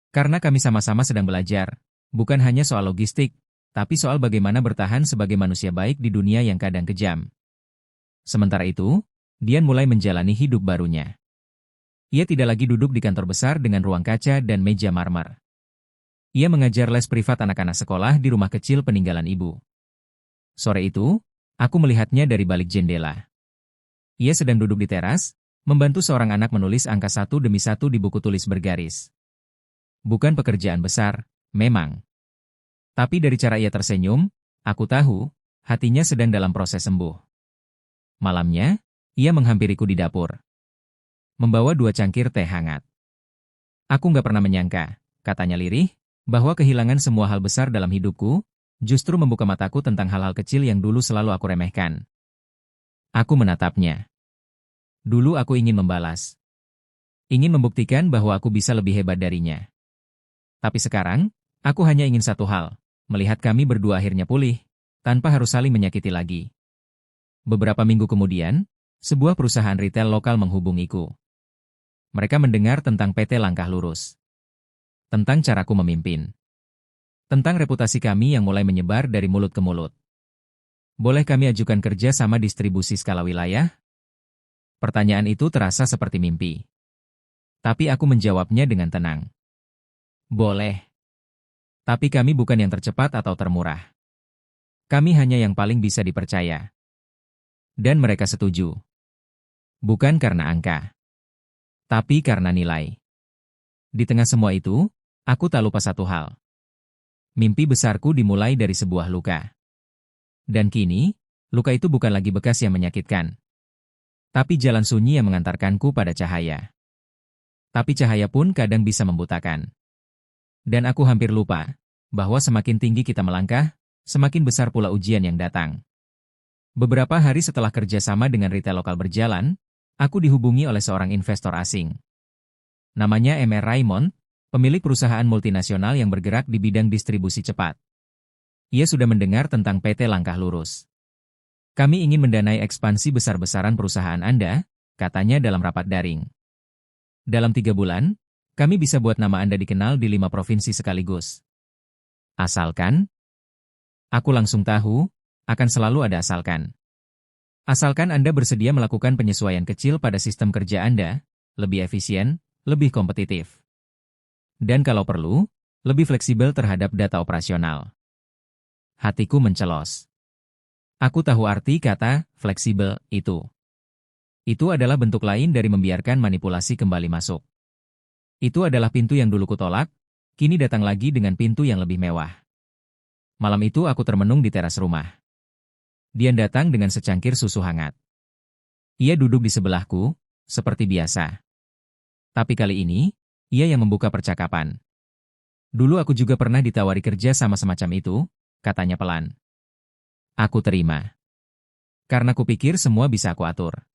Karena kami sama-sama sedang belajar, bukan hanya soal logistik, tapi soal bagaimana bertahan sebagai manusia baik di dunia yang kadang kejam. Sementara itu, Dian mulai menjalani hidup barunya. Ia tidak lagi duduk di kantor besar dengan ruang kaca dan meja marmer. Ia mengajar les privat anak-anak sekolah di rumah kecil peninggalan ibu. Sore itu, aku melihatnya dari balik jendela. Ia sedang duduk di teras, membantu seorang anak menulis angka 1 demi 1 di buku tulis bergaris. Bukan pekerjaan besar, memang. Tapi dari cara ia tersenyum, aku tahu, hatinya sedang dalam proses sembuh. Malamnya, ia menghampiriku di dapur. Membawa 2 cangkir teh hangat. Aku nggak pernah menyangka, katanya lirih, bahwa kehilangan semua hal besar dalam hidupku, justru membuka mataku tentang hal-hal kecil yang dulu selalu aku remehkan. Aku menatapnya. Dulu aku ingin membalas. Ingin membuktikan bahwa aku bisa lebih hebat darinya. Tapi sekarang, aku hanya ingin satu hal, melihat kami berdua akhirnya pulih, tanpa harus saling menyakiti lagi. Beberapa minggu kemudian, sebuah perusahaan retail lokal menghubungiku. Mereka mendengar tentang PT Langkah Lurus. Tentang caraku memimpin. Tentang reputasi kami yang mulai menyebar dari mulut ke mulut. Boleh kami ajukan kerja sama distribusi skala wilayah? Pertanyaan itu terasa seperti mimpi. Tapi aku menjawabnya dengan tenang. Boleh. Tapi kami bukan yang tercepat atau termurah. Kami hanya yang paling bisa dipercaya. Dan mereka setuju. Bukan karena angka. Tapi karena nilai. Di tengah semua itu, aku tak lupa satu hal. Mimpi besarku dimulai dari sebuah luka. Dan kini, luka itu bukan lagi bekas yang menyakitkan. Tapi jalan sunyi yang mengantarkanku pada cahaya. Tapi cahaya pun kadang bisa membutakan. Dan aku hampir lupa, bahwa semakin tinggi kita melangkah, semakin besar pula ujian yang datang. Beberapa hari setelah kerjasama dengan retail lokal berjalan, aku dihubungi oleh seorang investor asing. Namanya M.R. Raymond, pemilik perusahaan multinasional yang bergerak di bidang distribusi cepat. Ia sudah mendengar tentang PT Langkah Lurus. Kami ingin mendanai ekspansi besar-besaran perusahaan Anda, katanya dalam rapat daring. Dalam 3 bulan, kami bisa buat nama Anda dikenal di 5 provinsi sekaligus. Asalkan, aku langsung tahu, akan selalu ada asalkan. Asalkan Anda bersedia melakukan penyesuaian kecil pada sistem kerja Anda, lebih efisien, lebih kompetitif. Dan kalau perlu, lebih fleksibel terhadap data operasional. Hatiku mencelos. Aku tahu arti kata fleksibel itu. Itu adalah bentuk lain dari membiarkan manipulasi kembali masuk. Itu adalah pintu yang dulu kutolak, kini datang lagi dengan pintu yang lebih mewah. Malam itu aku termenung di teras rumah. Dian datang dengan secangkir susu hangat. Ia duduk di sebelahku, seperti biasa. Tapi kali ini, ia yang membuka percakapan. Dulu aku juga pernah ditawari kerja sama semacam itu, katanya pelan. Aku terima. Karena kupikir semua bisa aku atur.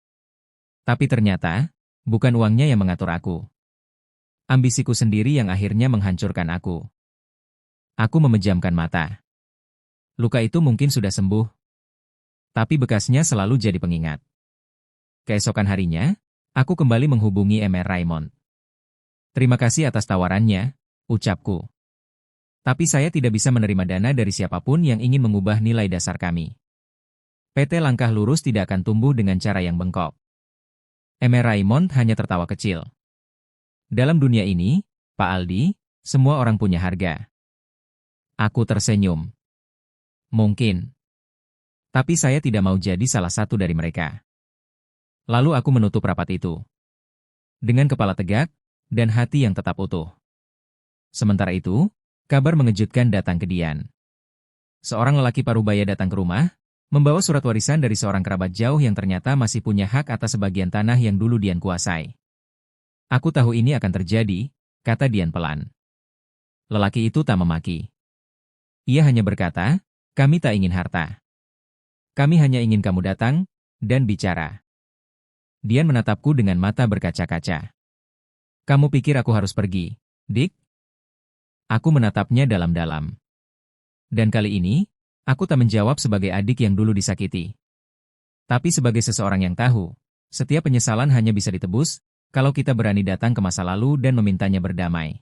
Tapi ternyata, bukan uangnya yang mengatur aku. Ambisiku sendiri yang akhirnya menghancurkan aku. Aku memejamkan mata. Luka itu mungkin sudah sembuh, tapi bekasnya selalu jadi pengingat. Keesokan harinya, aku kembali menghubungi Mr. Raymond. Terima kasih atas tawarannya, ucapku. Tapi saya tidak bisa menerima dana dari siapapun yang ingin mengubah nilai dasar kami. PT Langkah Lurus tidak akan tumbuh dengan cara yang bengkok. Mr. Raymond hanya tertawa kecil. Dalam dunia ini, Pak Aldi, semua orang punya harga. Aku tersenyum. Mungkin. Tapi saya tidak mau jadi salah satu dari mereka. Lalu aku menutup rapat itu. Dengan kepala tegak, dan hati yang tetap utuh. Sementara itu, kabar mengejutkan datang ke Dian. Seorang lelaki parubaya datang ke rumah, membawa surat warisan dari seorang kerabat jauh yang ternyata masih punya hak atas sebagian tanah yang dulu Dian kuasai. Aku tahu ini akan terjadi, kata Dian pelan. Lelaki itu tak memaki. Ia hanya berkata, kami tak ingin harta. Kami hanya ingin kamu datang, dan bicara. Dian menatapku dengan mata berkaca-kaca. Kamu pikir aku harus pergi, Dick? Aku menatapnya dalam-dalam. Dan kali ini, aku tak menjawab sebagai adik yang dulu disakiti. Tapi sebagai seseorang yang tahu, setiap penyesalan hanya bisa ditebus, kalau kita berani datang ke masa lalu dan memintanya berdamai.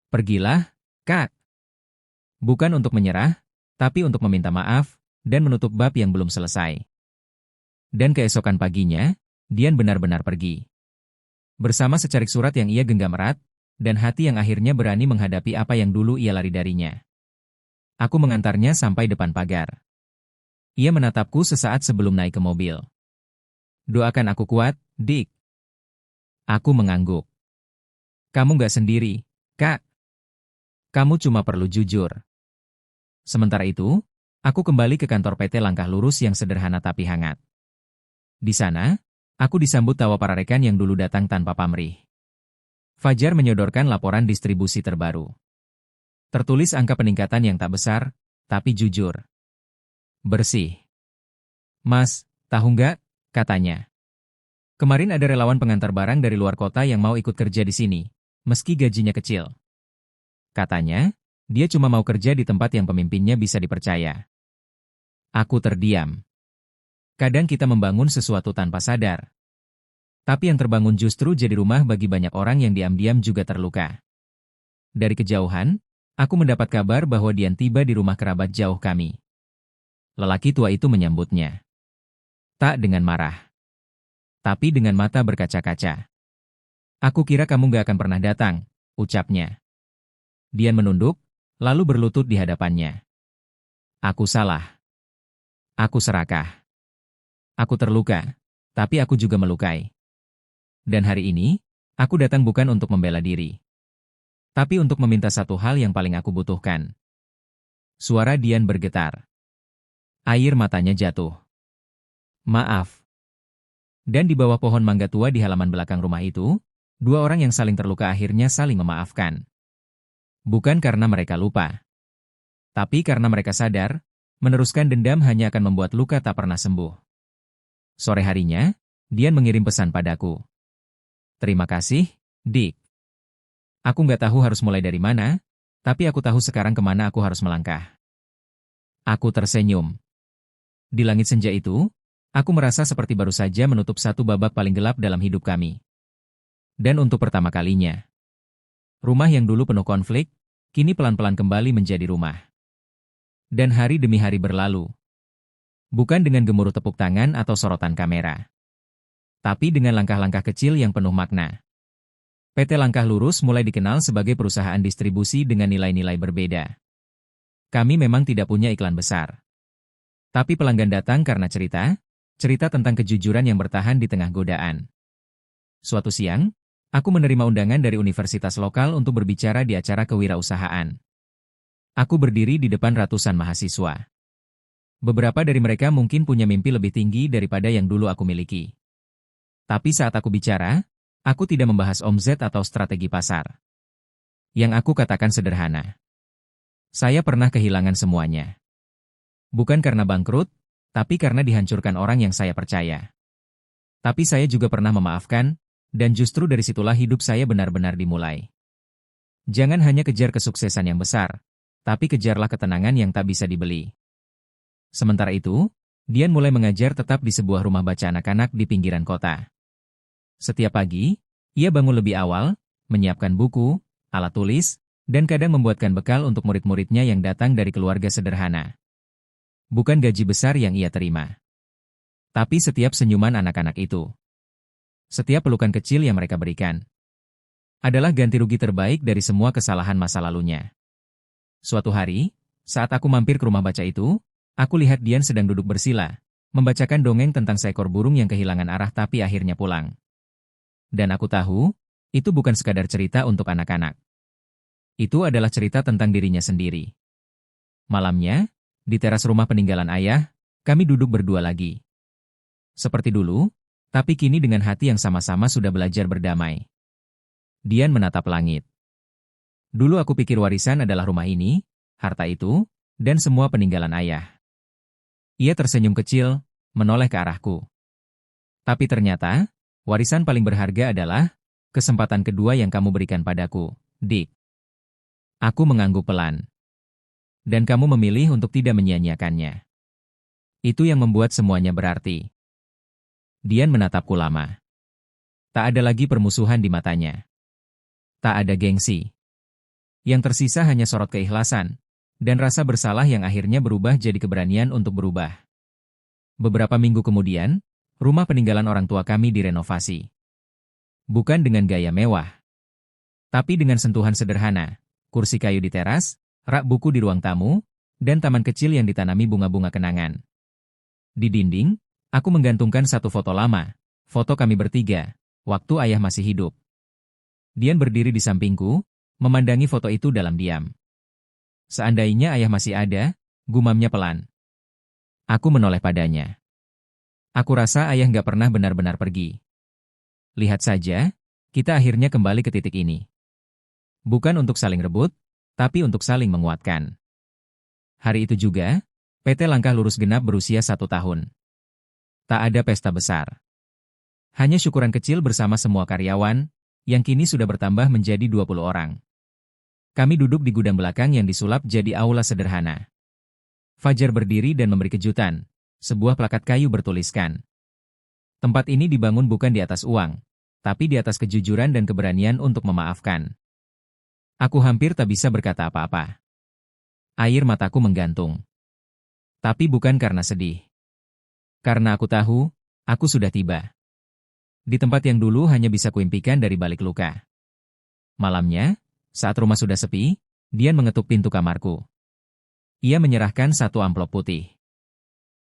Pergilah, Kak. Bukan untuk menyerah, tapi untuk meminta maaf, dan menutup bab yang belum selesai. Dan keesokan paginya, Dian benar-benar pergi. Bersama secarik surat yang ia genggam erat, dan hati yang akhirnya berani menghadapi apa yang dulu ia lari darinya. Aku mengantarnya sampai depan pagar. Ia menatapku sesaat sebelum naik ke mobil. Doakan aku kuat, Dick. Aku mengangguk. Kamu gak sendiri, Kak. Kamu cuma perlu jujur. Sementara itu, aku kembali ke kantor PT Langkah Lurus yang sederhana tapi hangat. Di sana, aku disambut tawa para rekan yang dulu datang tanpa pamrih. Fajar menyodorkan laporan distribusi terbaru. Tertulis angka peningkatan yang tak besar, tapi jujur. Bersih. Mas, tahu nggak? Katanya. Kemarin ada relawan pengantar barang dari luar kota yang mau ikut kerja di sini, meski gajinya kecil. Katanya, dia cuma mau kerja di tempat yang pemimpinnya bisa dipercaya. Aku terdiam. Kadang kita membangun sesuatu tanpa sadar. Tapi yang terbangun justru jadi rumah bagi banyak orang yang diam-diam juga terluka. Dari kejauhan, aku mendapat kabar bahwa Dian tiba di rumah kerabat jauh kami. Lelaki tua itu menyambutnya. Tak dengan marah. Tapi dengan mata berkaca-kaca. Aku kira kamu gak akan pernah datang, ucapnya. Dian menunduk, lalu berlutut di hadapannya. Aku salah. Aku serakah. Aku terluka, tapi aku juga melukai. Dan hari ini, aku datang bukan untuk membela diri. Tapi untuk meminta satu hal yang paling aku butuhkan. Suara Dian bergetar. Air matanya jatuh. Maaf. Dan di bawah pohon mangga tua di halaman belakang rumah itu, dua orang yang saling terluka akhirnya saling memaafkan. Bukan karena mereka lupa. Tapi karena mereka sadar, meneruskan dendam hanya akan membuat luka tak pernah sembuh. Sore harinya, Dian mengirim pesan padaku. Terima kasih, Dick. Aku nggak tahu harus mulai dari mana, tapi aku tahu sekarang kemana aku harus melangkah. Aku tersenyum. Di langit senja itu, aku merasa seperti baru saja menutup satu babak paling gelap dalam hidup kami. Dan untuk pertama kalinya, rumah yang dulu penuh konflik, kini pelan-pelan kembali menjadi rumah. Dan hari demi hari berlalu. Bukan dengan gemuruh tepuk tangan atau sorotan kamera. Tapi dengan langkah-langkah kecil yang penuh makna. PT Langkah Lurus mulai dikenal sebagai perusahaan distribusi dengan nilai-nilai berbeda. Kami memang tidak punya iklan besar. Tapi pelanggan datang karena cerita tentang kejujuran yang bertahan di tengah godaan. Suatu siang, aku menerima undangan dari universitas lokal untuk berbicara di acara kewirausahaan. Aku berdiri di depan ratusan mahasiswa. Beberapa dari mereka mungkin punya mimpi lebih tinggi daripada yang dulu aku miliki. Tapi saat aku bicara, aku tidak membahas omzet atau strategi pasar. Yang aku katakan sederhana. Saya pernah kehilangan semuanya. Bukan karena bangkrut, tapi karena dihancurkan orang yang saya percaya. Tapi saya juga pernah memaafkan, dan justru dari situlah hidup saya benar-benar dimulai. Jangan hanya kejar kesuksesan yang besar, tapi kejarlah ketenangan yang tak bisa dibeli. Sementara itu, Dian mulai mengajar tetap di sebuah rumah baca anak-anak di pinggiran kota. Setiap pagi, ia bangun lebih awal, menyiapkan buku, alat tulis, dan kadang membuatkan bekal untuk murid-muridnya yang datang dari keluarga sederhana. Bukan gaji besar yang ia terima. Tapi setiap senyuman anak-anak itu. Setiap pelukan kecil yang mereka berikan. Adalah ganti rugi terbaik dari semua kesalahan masa lalunya. Suatu hari, saat aku mampir ke rumah baca itu, aku lihat Dian sedang duduk bersila, membacakan dongeng tentang seekor burung yang kehilangan arah tapi akhirnya pulang. Dan aku tahu, itu bukan sekadar cerita untuk anak-anak. Itu adalah cerita tentang dirinya sendiri. Malamnya, di teras rumah peninggalan ayah, kami duduk berdua lagi. Seperti dulu, tapi kini dengan hati yang sama-sama sudah belajar berdamai. Dian menatap langit. Dulu aku pikir warisan adalah rumah ini, harta itu, dan semua peninggalan ayah. Ia tersenyum kecil, menoleh ke arahku. Tapi ternyata, warisan paling berharga adalah kesempatan kedua yang kamu berikan padaku, Dick. Aku mengangguk pelan. Dan kamu memilih untuk tidak menyia-nyiakannya. Itu yang membuat semuanya berarti. Dian menatapku lama. Tak ada lagi permusuhan di matanya. Tak ada gengsi. Yang tersisa hanya sorot keikhlasan, dan rasa bersalah yang akhirnya berubah jadi keberanian untuk berubah. Beberapa minggu kemudian, rumah peninggalan orang tua kami direnovasi. Bukan dengan gaya mewah, tapi dengan sentuhan sederhana, kursi kayu di teras, rak buku di ruang tamu, dan taman kecil yang ditanami bunga-bunga kenangan. Di dinding, aku menggantungkan satu foto lama, foto kami bertiga, waktu ayah masih hidup. Dian berdiri di sampingku, memandangi foto itu dalam diam. Seandainya ayah masih ada, gumamnya pelan. Aku menoleh padanya. Aku rasa ayah nggak pernah benar-benar pergi. Lihat saja, kita akhirnya kembali ke titik ini. Bukan untuk saling rebut, tapi untuk saling menguatkan. Hari itu juga, PT Langkah Lurus genap berusia 1 tahun. Tak ada pesta besar. Hanya syukuran kecil bersama semua karyawan, yang kini sudah bertambah menjadi 20 orang. Kami duduk di gudang belakang yang disulap jadi aula sederhana. Fajar berdiri dan memberi kejutan. Sebuah plakat kayu bertuliskan. Tempat ini dibangun bukan di atas uang, tapi di atas kejujuran dan keberanian untuk memaafkan. Aku hampir tak bisa berkata apa-apa. Air mataku menggantung. Tapi bukan karena sedih. Karena aku tahu, aku sudah tiba. Di tempat yang dulu hanya bisa kuimpikan dari balik luka. Malamnya, saat rumah sudah sepi, Dian mengetuk pintu kamarku. Ia menyerahkan satu amplop putih.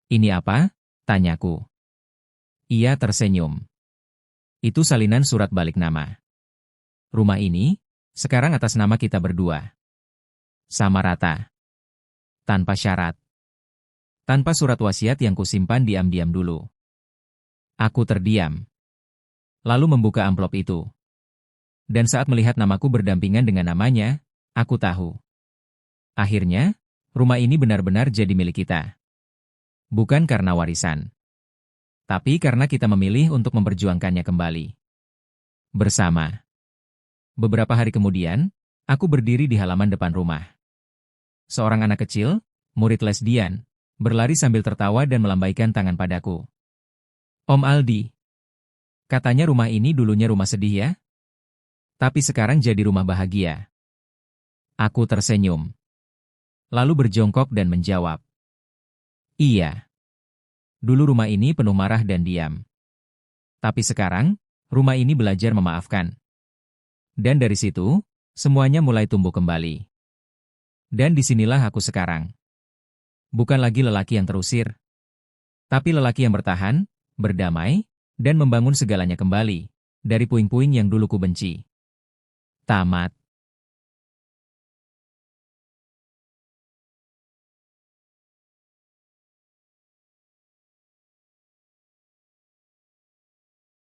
Ini apa? Tanyaku. Ia tersenyum. Itu salinan surat balik nama. Rumah ini, sekarang atas nama kita berdua. Sama rata. Tanpa syarat. Tanpa surat wasiat yang kusimpan diam-diam dulu. Aku terdiam. Lalu membuka amplop itu. Dan saat melihat namaku berdampingan dengan namanya, aku tahu. Akhirnya, rumah ini benar-benar jadi milik kita. Bukan karena warisan. Tapi karena kita memilih untuk memperjuangkannya kembali. Bersama. Beberapa hari kemudian, aku berdiri di halaman depan rumah. Seorang anak kecil, murid les Dian, berlari sambil tertawa dan melambaikan tangan padaku. Om Aldi. Katanya rumah ini dulunya rumah sedih ya? Tapi sekarang jadi rumah bahagia. Aku tersenyum. Lalu berjongkok dan menjawab. Iya. Dulu rumah ini penuh marah dan diam. Tapi sekarang, rumah ini belajar memaafkan. Dan dari situ, semuanya mulai tumbuh kembali. Dan disinilah aku sekarang. Bukan lagi lelaki yang terusir, tapi lelaki yang bertahan, berdamai, dan membangun segalanya kembali, dari puing-puing yang dulu ku benci. Tamat.